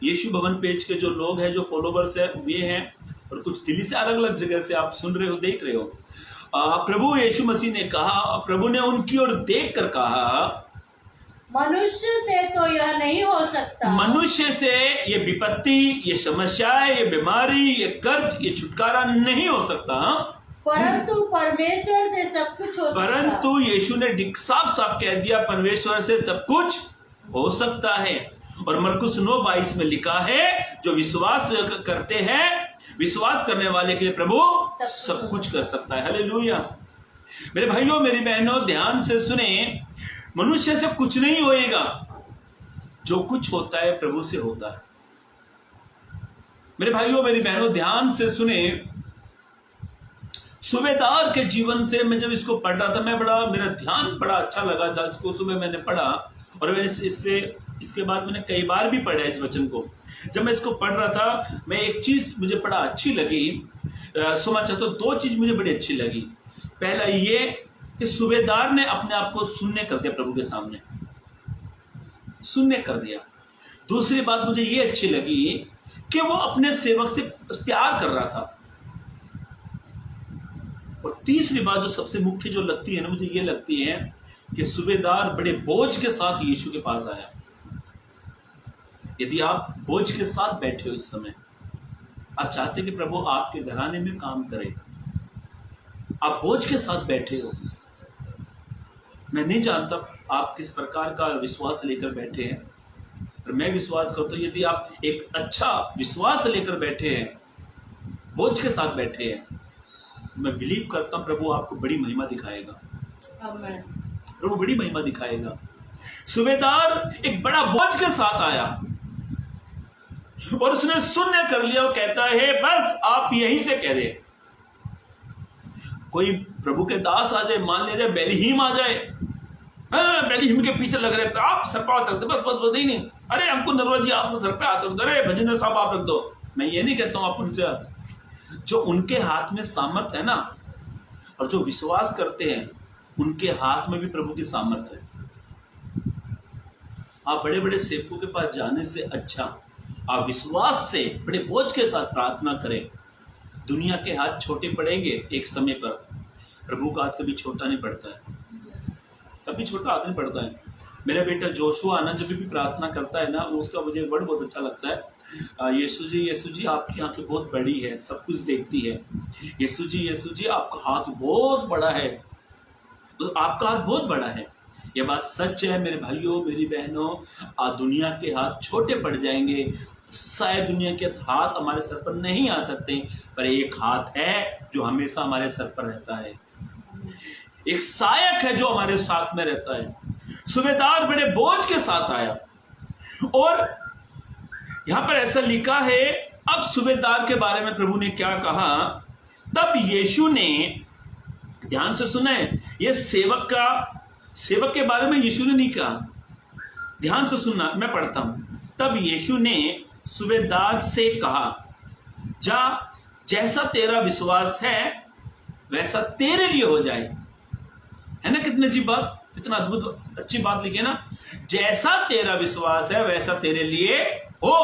यीशु भवन पेज के जो लोग हैं, जो फॉलोवर्स है, वे हैं, और कुछ दिल्ली से अलग अलग जगह से आप सुन रहे हो, देख रहे हो। प्रभु यीशु मसीह ने कहा, प्रभु ने उनकी ओर देख कर कहा, मनुष्य से तो यह नहीं हो सकता। मनुष्य से ये विपत्ति, ये समस्याएं, ये बीमारी, ये कर्ज, ये छुटकारा नहीं हो सकता, परंतु परमेश्वर से सब कुछ हो सकता। परंतु यीशु ने साफ साफ कह दिया, परमेश्वर से सब कुछ हो सकता है। और मरकुस 9:22 में लिखा है, जो विश्वास करते हैं, विश्वास करने वाले के लिए प्रभु सब कुछ कर सकता है। हालेलुया। मेरे भाइयों, मेरी बहनों, ध्यान से सुने। मनुष्य से कुछ नहीं होएगा, जो कुछ होता है प्रभु से होता है। मेरे भाइयों, मेरी बहनों, ध्यान से सुने। सूबेदार के जीवन से मैं जब इसको पढ़ रहा था, मेरा ध्यान बड़ा अच्छा लगा था। इसको सुबह मैंने पढ़ा और इसके बाद मैंने कई बार भी पढ़ा इस वचन को। जब मैं इसको पढ़ रहा था, मैं एक चीज मुझे बड़ा अच्छी लगी, समझ चाहता हूं। 2 चीज मुझे बड़ी अच्छी लगी। पहला ये कि सूबेदार ने अपने आप को शून्य कर दिया, प्रभु के सामने शून्य कर दिया। दूसरी बात मुझे ये अच्छी लगी कि वो अपने सेवक से प्यार कर रहा था। और तीसरी बात जो सबसे मुख्य जो लगती है ना, मुझे ये लगती है कि सूबेदार बड़े बोझ के साथ यीशु के पास आया। यदि आप बोझ के साथ बैठे हो इस समय, आप चाहते हैं कि प्रभु आपके घराने में काम करे, आप बोझ के साथ बैठे हो, मैं नहीं जानता आप किस प्रकार का विश्वास लेकर बैठे हैं, पर मैं विश्वास करता हूँ यदि आप एक अच्छा विश्वास लेकर बैठे हैं, बोझ के साथ बैठे हैं, तो मैं बिलीव करता हूँ प्रभु आपको बड़ी महिमा दिखाएगा। आमीन। प्रभु बड़ी महिमा दिखाएगा। सूबेदार एक बड़ा बोझ के साथ आया और उसने शून्य कर लिया और कहता है बस आप यहीं से कह दे। कोई प्रभु के दास आ जाए, मान लीजिए बेलहीम आ जाए, हाँ बेलहीम के पीछे लग रहे, आप सर पे हाथ रख दो, बस बस बस, नहीं अरे हमको नरवल जी आप सर पे हाथ रख दो, अरे भजिंदर साहब आप रख दो। मैं ये नहीं कहता हूं आप उनसे, जो उनके हाथ में सामर्थ है ना, और जो विश्वास करते हैं उनके हाथ में भी प्रभु की सामर्थ है। आप बड़े बड़े सेवकों के पास जाने से अच्छा आप विश्वास से बड़े बोझ के साथ प्रार्थना करें। दुनिया के हाथ छोटे पड़ेंगे एक समय पर, प्रभु का हाथ कभी छोटा नहीं पड़ता है, कभी छोटा हाथ नहीं पड़ता है। मेरा बेटा जोशुआ ना जब भी प्रार्थना करता है ना, उसका मुझे वर्ड बहुत अच्छा लगता है, यीशु जी आपकी आंखें बहुत बड़ी है, सब कुछ देखती है। यीशु जी आपका हाथ बहुत बड़ा है, तो आपका हाथ बहुत बड़ा है। यह बात सच है मेरे भाइयों मेरी बहनों, दुनिया के हाथ छोटे पड़ जाएंगे, शायद दुनिया के हाथ हमारे सर पर नहीं आ सकते, पर एक हाथ है जो हमेशा हमारे सर पर रहता है, एक सहायक है जो हमारे साथ में रहता है। सूबेदार बड़े बोझ के साथ आया और यहां पर ऐसा लिखा है, अब सूबेदार के बारे में प्रभु ने क्या कहा, तब यीशु ने, ध्यान से सुने, ये सेवक के बारे में यीशु ने नहीं कहा, ध्यान से सुनना, मैं पढ़ता हूं। तब यीशु ने सूबेदार से कहा, जा जैसा तेरा विश्वास है वैसा तेरे लिए हो जाए। है ना कितनी अजीब बात, कितना अद्भुत अच्छी बात लिखी है ना, जैसा तेरा विश्वास है वैसा तेरे लिए हो।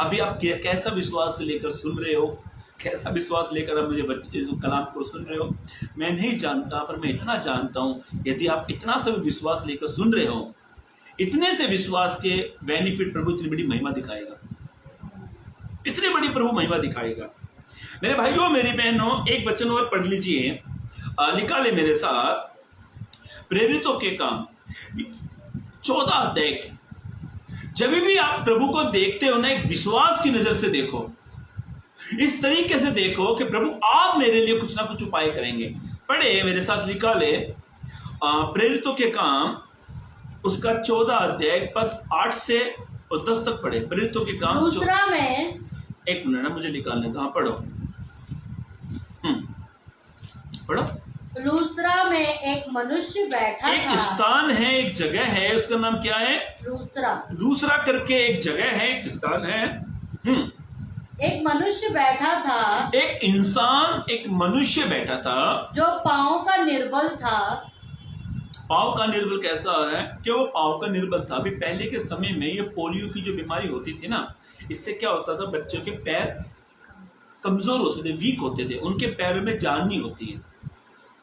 अभी आप कैसा विश्वास लेकर सुन रहे हो, कैसा विश्वास लेकर आप मुझे बच्चे जो कलाम को सुन रहे हो, मैं नहीं जानता, पर मैं इतना जानता हूं यदि आप इतना सा विश्वास लेकर सुन रहे हो, इतने से विश्वास के बेनिफिट प्रभु इतनी बड़ी महिमा दिखाएगा, इतनी बड़ी प्रभु महिमा दिखाएगा। मेरे भाइयों मेरी बहनों, एक वचन और पढ़ लीजिए, निकाले मेरे साथ, प्रेरितों के काम 14 अध्याय। जब भी आप प्रभु को देखते हो ना, एक विश्वास की नजर से देखो, इस तरीके से देखो कि प्रभु आप मेरे लिए कुछ ना कुछ उपाय करेंगे। पढ़े मेरे साथ, निकाले प्रेरितों के काम उसका 14 अध्याय पद 8 से 10 तक पढ़े। प्रेरितों के काम दूसरा में, एक मिनट मुझे निकालने दो, हाँ पढ़ो, पढ़ो। लूस्त्रा में एक मनुष्य बैठा एक था। स्थान है, एक जगह है, उसका नाम क्या है? दूसरा करके एक जगह है, एक स्थान है। एक मनुष्य बैठा था, एक इंसान, एक मनुष्य बैठा था जो पांव का निर्बल था। पांव का निर्बल कैसा है कि वो पांव का निर्बल था। अभी पहले के समय में ये पोलियो की जो बीमारी होती थी ना, इससे क्या होता था, बच्चों के पैर कमजोर होते थे, वीक होते थे, उनके पैरों में जान नहीं होती है।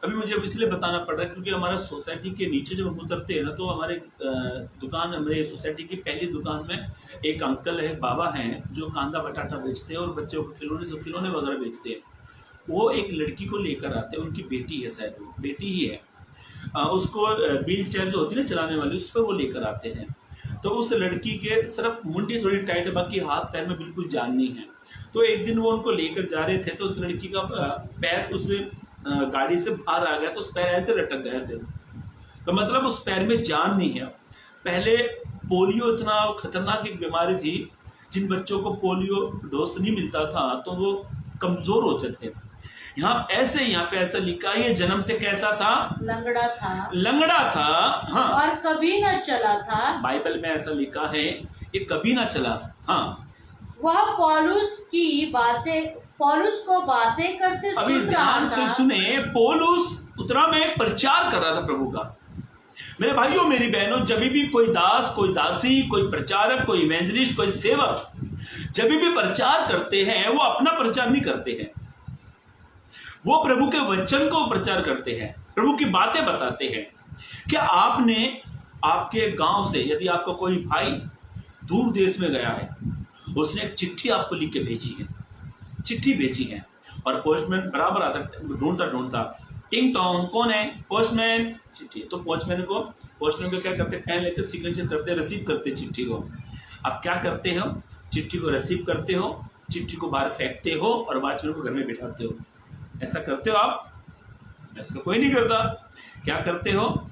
अभी मुझे इसलिए बताना पड़ रहा है क्योंकि हमारा सोसाइटी के नीचे जब हम उतरते हैं ना, तो हमारे दुकान, हमारे सोसाइटी की पहली दुकान में एक अंकल है, बाबा हैं, जो कांदा बटाटा बेचते हैं और बच्चों को खिलौने वगैरह बेचते हैं। वो एक लड़की को लेकर आते हैं, उनकी बेटी है, शायद वो बेटी ही है, उसको व्हील चेयर जो होती है ना चलाने वाली, उस पर वो लेकर आते हैं। तो उस लड़की के सिर्फ मुंडी थोड़ी टाइट है, बाकी हाथ पैर में बिल्कुल जान नहीं है। तो एक दिन वो उनको लेकर जा रहे थे, तो उस लड़की का पैर उस गाड़ी से बाहर आ गया, तो उस पैर ऐसे लटक गया ऐसे, तो मतलब उस पैर में जान नहीं है। पहले पोलियो इतना खतरनाक एक बीमारी थी, जिन बच्चों को पोलियो डोज नहीं मिलता था तो वो कमजोर होते थे। यहाँ पे ऐसा लिखा है, ये जन्म से कैसा था? लंगड़ा था, हाँ, और कभी न चला था। बाइबल में ऐसा लिखा है, ये कभी ना चला। हाँ, वह पौलुस को बातें करते अभी ध्यान से सुने, पौलुस उतरा में प्रचार कर रहा था प्रभु का। मेरे भाइयों मेरी बहनों, जब भी कोई दास, कोई दासी, कोई प्रचारक, कोई इवेंजलिस्ट, कोई सेवक जब भी प्रचार करते हैं, वो अपना प्रचार नहीं करते हैं, वो प्रभु के वचन को प्रचार करते हैं, प्रभु की बातें बताते हैं। क्या आपने आपके गांव से, यदि आपका कोई भाई दूर देश में गया है, उसने एक चिट्ठी आपको लिख के भेजी है, चिट्ठी भेजी है, और पोस्टमैन बराबर आता ढूंढता टिंग टोंग, कौन है? पोस्टमैन, चिट्ठी। तो पोस्टमैन को क्या करते हैं? पेन लेते, सिग्नेचर करते, रिसीव करते चिट्ठी को। अब क्या करते हो? चिट्ठी को रिसीव करते हो, चिट्ठी को बाहर फेंकते हो और वॉचमैन को घर में बिठाते हो। ऐसा करते हो आप? ऐसा कोई नहीं करता। क्या करते हो?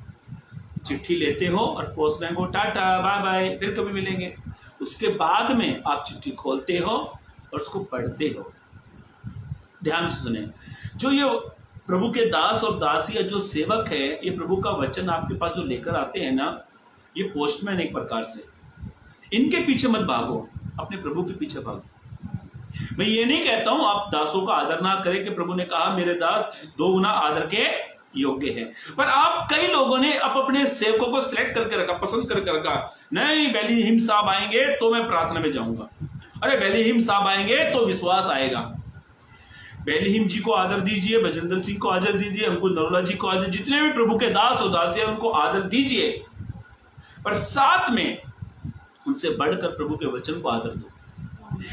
चिट्ठी लेते हो और पोस्टमैन को टाटा बाय बाय, फिर कभी मिलेंगे। उसके बाद में आप चिट्ठी खोलते हो और उसको पढ़ते हो। ध्यान से सुने, जो ये प्रभु के दास और दासियां, जो सेवक है, ये प्रभु का वचन आपके पास जो लेकर आते हैं ना, ये पोस्टमैन एक प्रकार से। इनके पीछे मत भागो, अपने प्रभु के पीछे भागो। मैं ये नहीं कहता हूं आप दासों का आदर ना करें, कि प्रभु ने कहा मेरे दास 2 गुना आदर के योग्य है। पर आप, कई लोगों ने अपने सेवकों को सिलेक्ट करके रखा, पसंद करके रखा। नहीं, बेलीहिम साहब आएंगे तो मैं प्रार्थना में जाऊंगा, अरे बेलीहिम साहब आएंगे तो विश्वास आएगा। बेलीहिम जी को आदर दीजिए, बजेंद्र सिंह को आदर दीजिए, अंकुर नरोला जी को आदर, जितने भी प्रभु के दास और दासियां उनको आदर दीजिए, पर साथ में उनसे बढ़कर प्रभु के वचन को आदर दो।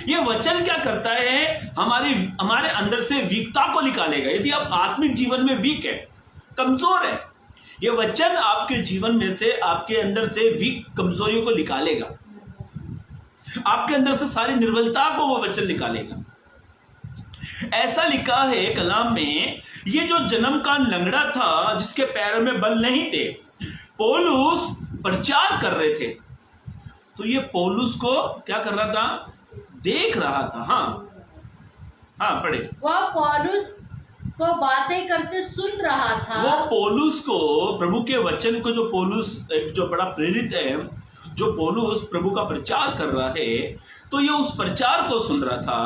ये वचन क्या करता है? हमारे अंदर से वीकता को निकालेगा। यदि आप आत्मिक जीवन में वीक है, कमजोर है, ये वचन आपके जीवन में से, आपके अंदर से वीक कमजोरियों को निकालेगा। आपके अंदर से सारी निर्बलता को वो वचन निकालेगा। ऐसा लिखा है कलाम में, ये जो जन्म का लंगड़ा था, जिसके पैरों में बल नहीं थे, पौलुस प्रचार कर रहे थे। तो ये पौलुस को क्या कर रहा था? देख रहा था। हाँ पढ़े। वह पौलुस को बातें करते सुन रहा था। वो पौलुस को, प्रभु के वचन को, जो पौलुस जो बड़ा प्रेरित है, जो पौलुस प्रभु का प्रचार कर रहा है, तो ये उस प्रचार को सुन रहा था।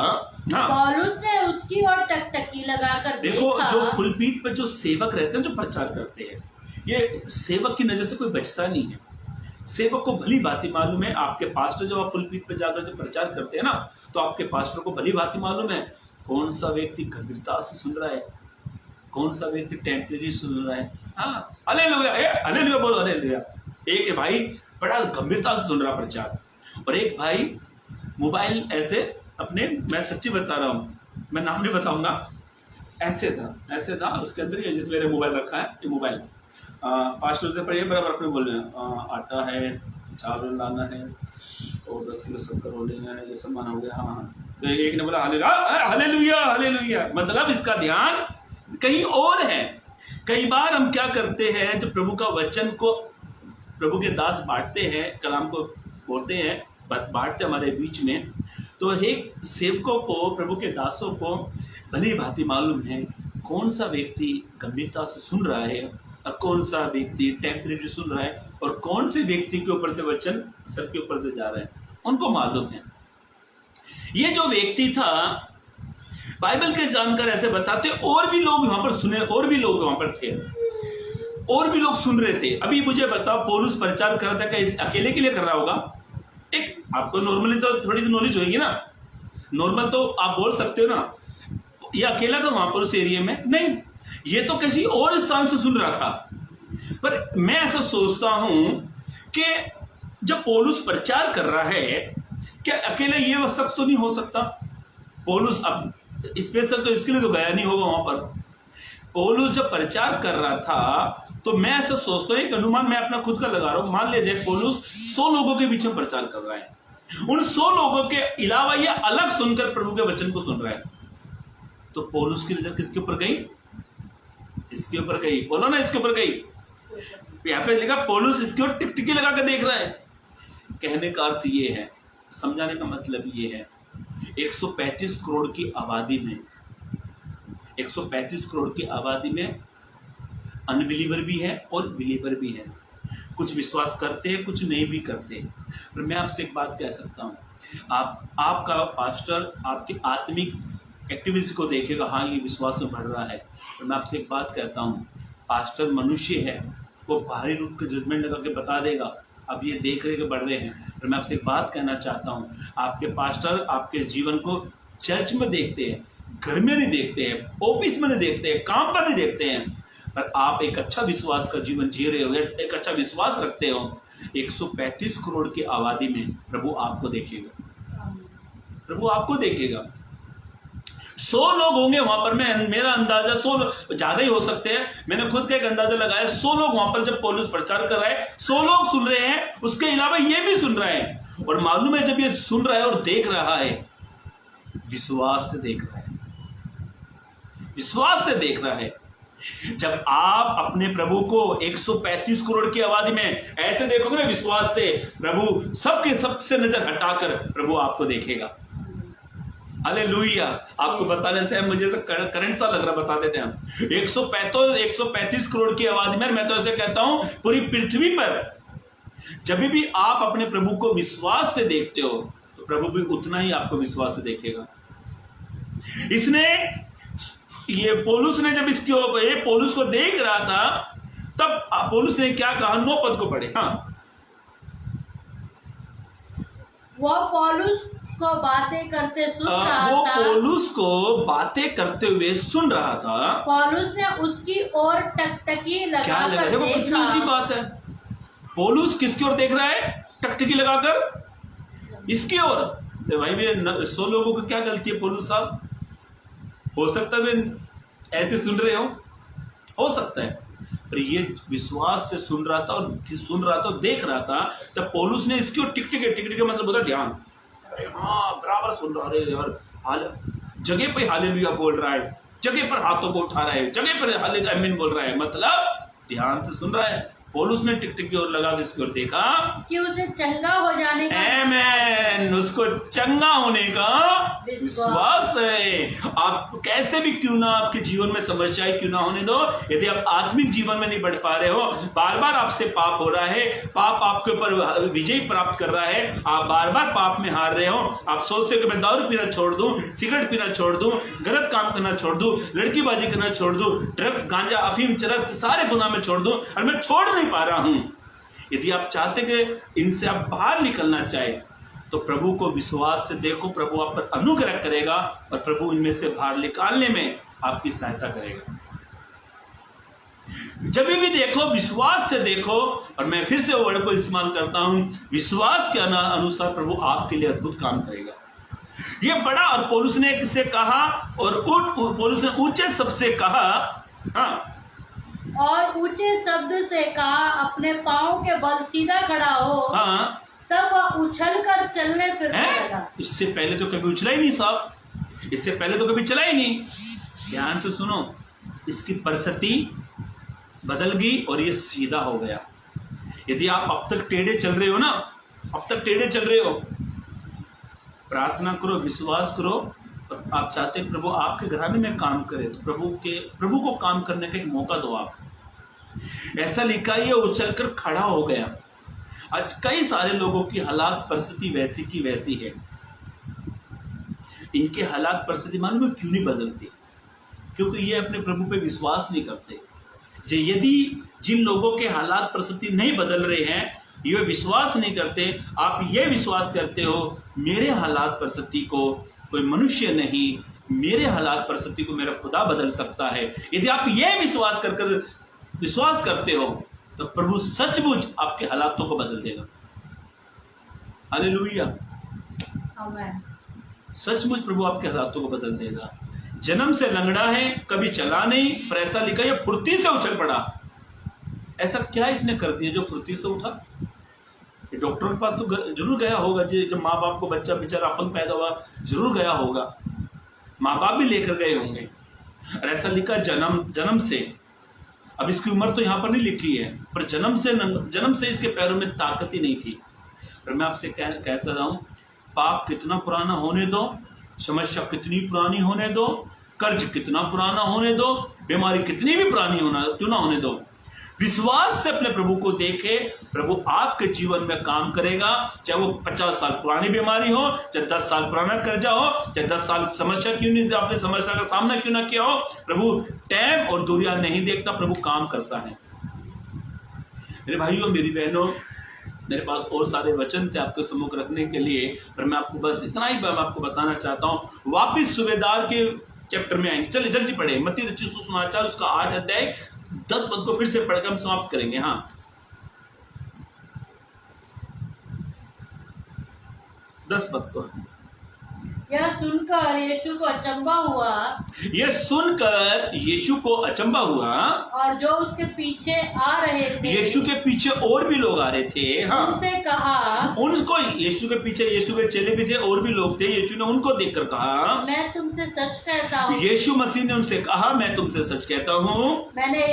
हाँ, पौलुस ने उसकी ओर टकटकी लगाकर देखो, देखा। जो फुलपीठ पे जो सेवक रहते हैं, जो प्रचार करते हैं, ये सेवक की नजर से कोई बचता नहीं है। सेवक को भली भांति मालूम है। आपके पास्टर जब आप फुलपीठ पे जाकर जब प्रचार करते हैं ना, तो आपके पास्टर को भली भांति मालूम है कौन सा व्यक्ति गंभीरता से सुन रहा है, कौन सा व्यक्ति टेम्परेरी सुन रहा है। हाँ, हालेलुया, हालेलुया बोलो, हालेलुया। एक भाई बड़ा गंभीरता से सुन रहा प्रचार, और एक भाई मोबाइल ऐसे अपने, मैं सच्ची बता रहा हूँ, मैं नाम नहीं बताऊंगा, ऐसे था उसके अंदर ये, जिस मेरे मोबाइल रखा है, ये मोबाइल पास्टर से पढ़िए, बराबर अपने बोल रहे हैं, आटा है, चावल लाना है, और 10 किलो शक्कर हो लेना है, ये सामान हो गया। हाँ, तो एक ने बोला हालेलुया, हालेलुया, मतलब इसका ध्यान कहीं और है। कई बार हम क्या करते हैं, जब प्रभु का वचन को प्रभु के दास बांटते हैं, कलाम को बोलते हैं, बांटते हमारे बीच में, तो एक सेवकों को, प्रभु के दासों को भली भांति मालूम है कौन सा व्यक्ति गंभीरता से सुन रहा है और कौन सा व्यक्ति टेम्परेरी सुन रहा है, और कौन से व्यक्ति के ऊपर से वचन सर के ऊपर से जा रहा है, उनको मालूम है। ये जो व्यक्ति था, बाइबल के जानकार ऐसे बताते, और भी लोग वहां पर सुने, और भी लोग वहां पर थे, और भी लोग सुन रहे थे। अभी मुझे बताओ, पौलुस प्रचार कर रहा था, क्या इस अकेले के लिए कर रहा होगा? एक आपको नॉर्मली तो थोड़ी सी नॉलेज होगी ना, नॉर्मल तो आप बोल सकते हो ना, ये अकेला था वहां पर उस एरिया में? नहीं, ये तो किसी और स्थान से सुन रहा था। पर मैं ऐसा सोचता हूं कि जब पौलुस प्रचार कर रहा है, क्या अकेले ये शख्स तो नहीं हो सकता? पौलुस अब स्पेशल तो इसके लिए तो गया नहीं होगा वहां पर। पौलुस जब प्रचार कर रहा था, तो मैं ऐसा सोचता हूं, एक अनुमान मैं अपना खुद का लगा रहा हूं, मान लीजिए पौलुस 100 लोगों के बीच में प्रचार कर रहा है, उन 100 लोगों के अलावा ये अलग सुनकर प्रभु के वचन को सुन रहा है, तो पौलुस की नजर किसके ऊपर गई? इसके ऊपर गई। बोलो ना, इसके ऊपर गई। यहाँ पे लिखा पौलुस इसके ऊपर टिकटिकी लगा के देख रहा है। कहने का अर्थ ये है, समझाने का मतलब ये है, 135 करोड़ की आबादी में, 135 करोड़ की आबादी में अनबिलीवर भी है और बिलीवर भी है। कुछ विश्वास करते हैं, कुछ नहीं भी करते। पर मैं आपसे एक बात कह सकता हूँ, आपका पास्टर आपकी आत्मिक एक्टिविटी को देखेगा, हाँ ये विश्वास में बढ़ रहा है। तो मैं आपसे एक बात कहता हूँ, पास्टर मनुष्य है, वो बाहरी रूप के जजमेंट लगा के बता देगा अब ये देख रहे कि बढ़ रहे हैं। पर मैं आपसे एक बात कहना चाहता हूँ, आपके पास्टर आपके जीवन को चर्च में देखते हैं, घर में नहीं देखते हैं, ऑफिस में नहीं देखते हैं, काम पर नहीं देखते हैं, पर आप एक अच्छा विश्वास का जीवन जी रहे हो, एक अच्छा विश्वास रखते हो, 135 करोड़ की आबादी में प्रभु आपको देखेगा, प्रभु आपको देखेगा। 100 लोग होंगे वहां पर। मेरा अंदाजा 100 ज्यादा ही हो सकते हैं, मैंने खुद का एक अंदाजा लगाया। 100 लोग वहां पर जब पौलुस प्रचार कर रहा है, 100 लोग सुन रहे हैं, उसके अलावा ये भी सुन रहे हैं। और मालूम है जब ये सुन रहा है और देख रहा है, विश्वास से देख रहा है, विश्वास से देख रहा है। जब आप अपने प्रभु को 135 करोड़ की आबादी में ऐसे देखोगे ना विश्वास से, प्रभु सबके सबसे नजर हटाकर प्रभु आपको देखेगा। हालेलुया। आपको बताने से मुझे करंट सा लग रहा, बता देते हैं हम। 135 करोड़ की आबादी में, मैं तो ऐसे कहता हूं पूरी पृथ्वी पर जब भी आप अपने प्रभु को विश्वास से देखते हो तो प्रभु भी उतना ही आपको विश्वास से देखेगा। इसने ये पौलुस ने जब ये पौलुस को देख रहा था, तब पौलुस ने क्या कहा? 9 पद को पढ़े। हाँ, वह पौलुस को बातें करते सुन रहा वो था। पौलुस को बातें करते हुए सुन रहा था। पौलुस ने उसकी ओर टकटकी क्या लगा? लगाकर वो कितनी देखा। ऊंची बात है। पौलुस किसकी ओर देख रहा है? टकटकी लगाकर इसकी ओर। तो भाई भी 100 लोगों की क्या गलती है पौलुस साहब? हो सकता है वे ऐसे सुन रहे हो सकता है, पर ये विश्वास से सुन रहा था और देख रहा था। तब पौलुस ने इसकी ओर टिक मतलब बोला ध्यान। अरे हाँ, बराबर सुन रहा है यार। जगह पे हालेलुया बोल रहा है, जगह पर हाथों को उठा रहा है, जगह पर हालेलुया आमीन बोल रहा है, मतलब ध्यान से सुन रहा है। पौलुस ने टिक की ओर लगा के इसकी ओर देखा कि उसे चंगा हो जाने का आमेन, उसको चंगा होने का विश्वास है। आप कैसे भी क्यों ना आपके जीवन में समस्याएं क्यों ना होने दो, यदि आप आत्मिक जीवन में नहीं बढ़ पा रहे हो, बार बार आपसे पाप हो रहा है, पाप आपके ऊपर विजय प्राप्त कर रहा है, आप बार बार पाप में हार रहे हो, आप सोचते हो कि मैं दारू पीना छोड़ दूं, सिगरेट पीना छोड़ दूं, गलत काम करना छोड़ दूं, लड़कीबाजी करना छोड़ दूं, ड्रग्स, गांजा, अफीम, चरस सारे गुनाह में छोड़ दूं, और मैं छोड़ नहीं पा रहा हूं। यदि आप चाहते कि इनसे आप बाहर निकलना चाहे तो प्रभु को विश्वास से देखो, प्रभु आप पर अनुग्रह करेगा और प्रभु इनमें से बाहर निकालने में आपकी सहायता करेगा। जब भी देखो विश्वास से देखो, और मैं फिर से वर्ड को इस्तेमाल करता हूं, विश्वास के अनुसार प्रभु आपके लिए अद्भुत काम करेगा। ये बड़ा, और पौलुस ने इससे कहा, और पौलुस ने ऊंचे शब्द से कहा, हाँ, और ऊंचे शब्द से कहा, अपने पांव के बल सीधा खड़ा हो। हाँ, तब वह उछलकर चलने फिरने लगा। इससे पहले तो कभी उछला ही नहीं साहब, इससे पहले तो कभी चला ही नहीं। ध्यान से सुनो, इसकी परिस्थिति बदल गई और ये सीधा हो गया। यदि आप अब तक टेढ़े चल रहे हो ना, अब तक टेढ़े चल रहे हो, प्रार्थना करो, विश्वास करो, और आप चाहते हैं प्रभु आपके घराने में काम करे, तो प्रभु को काम करने का एक मौका दो। आप ऐसा लिखा, ये उछलकर खड़ा हो गया। आज कई सारे लोगों की हालात परिस्थिति वैसी की वैसी है। इनके हालात परिस्थिति मालूम है क्यों नहीं बदलती? क्योंकि ये अपने प्रभु पे विश्वास नहीं करते। यदि जिन लोगों के हालात परिस्थिति नहीं बदल रहे हैं, ये विश्वास नहीं करते, आप ये विश्वास करते हो मेरे हालात परिस्थिति को कोई मनुष्य नहीं, मेरे हालात परिस्थिति को मेरा खुदा बदल सकता है। यदि आप ये विश्वास करते हो तो प्रभु सचमुच आपके हालातों को बदल देगा। हालेलुया। आमीन। सचमुच प्रभु आपके हालातों को बदल देगा। जन्म से लंगड़ा है, कभी चला नहीं, पर ऐसा लिखा ये फुर्ती से उछल पड़ा। ऐसा क्या इसने कर दिया जो फुर्ती से उठा? डॉक्टर के पास तो जरूर गया होगा, जब माँ बाप को बच्चा बेचारा अपन पैदा हुआ जरूर गया होगा, माँ बाप भी लेकर गए होंगे। और ऐसा लिखा जन्म से, अब इसकी उम्र तो यहाँ पर नहीं लिखी है, पर जन्म से इसके पैरों में ताकत ही नहीं थी। और मैं आपसे कह रहा हूँ, पाप कितना पुराना होने दो, समस्या कितनी पुरानी होने दो, कर्ज कितना पुराना होने दो, बीमारी कितनी भी पुरानी क्यों ना होने दो, विश्वास से अपने प्रभु को देखे, प्रभु आपके जीवन में काम करेगा। चाहे वो 50 साल पुरानी बीमारी हो, चाहे 10 साल पुराना कर्जा हो, चाहे 10 साल समस्या क्यों नहीं, आपने समस्या का सामना क्यों ना किया हो, प्रभु टाइम और दूरियां नहीं देखता, प्रभु काम करता है। मेरे भाइयों, मेरी बहनों, मेरे पास और सारे वचन थे आपके सम्मुख रखने के लिए, पर मैं आपको बस इतना ही आपको बताना चाहता हूँ। वापिस सूबेदार के चैप्टर में आएंगे, चलिए जल्दी पढ़े, मत्ती रचित सुसमाचार उसका 8 अध्याय 10 पद को फिर से पढ़कर हम समाप्त करेंगे। हाँ, 10 पद को। यह सुनकर यीशु को अचंभा हुआ यह सुनकर यीशु को अचंभा हुआ। और जो उसके पीछे आ रहे थे यीशु के पीछे और भी लोग आ रहे थे। हाँ, उनसे कहा, उनको यीशु के पीछे यीशु के चेले भी थे और भी लोग थे। यीशु ने उनको देखकर कहा, मैं तुमसे सच कहता हूँ, यीशु मसीह ने उनसे कहा, मैं तुमसे सच कहता हूँ, मैंने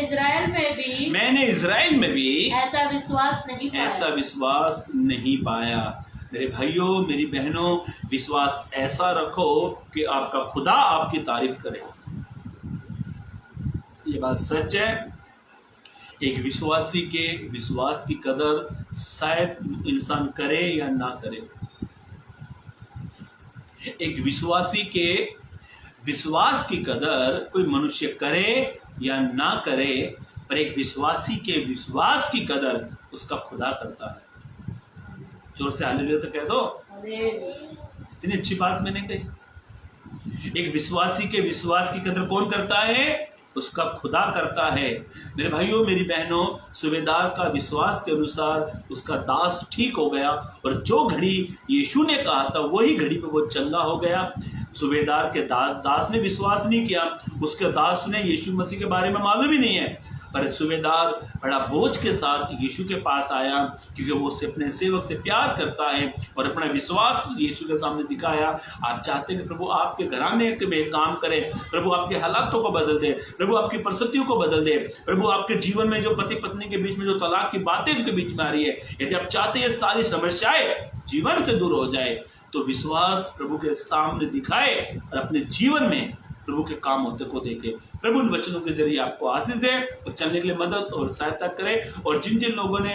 इजराइल में भी ऐसा विश्वास नहीं पाया। मेरे भाइयों, मेरी बहनों, विश्वास ऐसा रखो कि आपका खुदा आपकी तारीफ करे। ये बात सच है। एक विश्वासी के विश्वास की कदर शायद इंसान करे या ना करे। एक विश्वासी के विश्वास की कदर कोई मनुष्य करे या ना करे, पर एक विश्वासी के विश्वास की कदर उसका खुदा करता है। जोर से हालेलुया तो कह दो। इतनी अच्छी बात मैंने कही। एक विश्वासी के विश्वास की कदर कौन करता है? उसका खुदा करता है। मेरे भाइयों, मेरी बहनों, सूबेदार का विश्वास के अनुसार उसका दास ठीक हो गया और जो घड़ी यीशु ने कहा था वही घड़ी पे वो चंगा हो गया। सूबेदार के दास ने विश्वास नहीं किया, उसके दास ने यीशु मसीह के बारे में मालूम ही नहीं है, पर सूबेदार बड़ा बोझ के साथ यीशु के पास आया क्योंकि वो उससे अपने सेवक से प्यार करता है और अपना विश्वास यीशु के सामने दिखाया। आप चाहते हैं कि प्रभु आपके घराने में काम करे, प्रभु आपके हालातों को बदल दे, प्रभु आपकी परिस्थितियों को बदल दे, प्रभु आपके जीवन में जो पति पत्नी के बीच में जो तलाक की बातें उनके बीच में आ रही है, यदि आप चाहते हैं सारी समस्याएं जीवन से दूर हो जाए, तो विश्वास प्रभु के सामने दिखाए और अपने जीवन में प्रभु के काम होते को देखे। प्रभु इन वचनों के जरिए आपको आशीष दे और चलने के लिए मदद और सहायता करे। और जिन जिन लोगों ने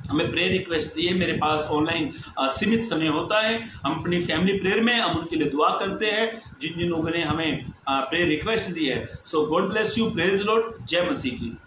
हमें प्रेयर रिक्वेस्ट दी है, मेरे पास ऑनलाइन सीमित समय होता है, हम अपनी फैमिली प्रेयर में हम उनके लिए दुआ करते हैं। जिन जिन लोगों ने हमें प्रेयर रिक्वेस्ट दी है, so God bless you, praise Lord, जय मसीह की।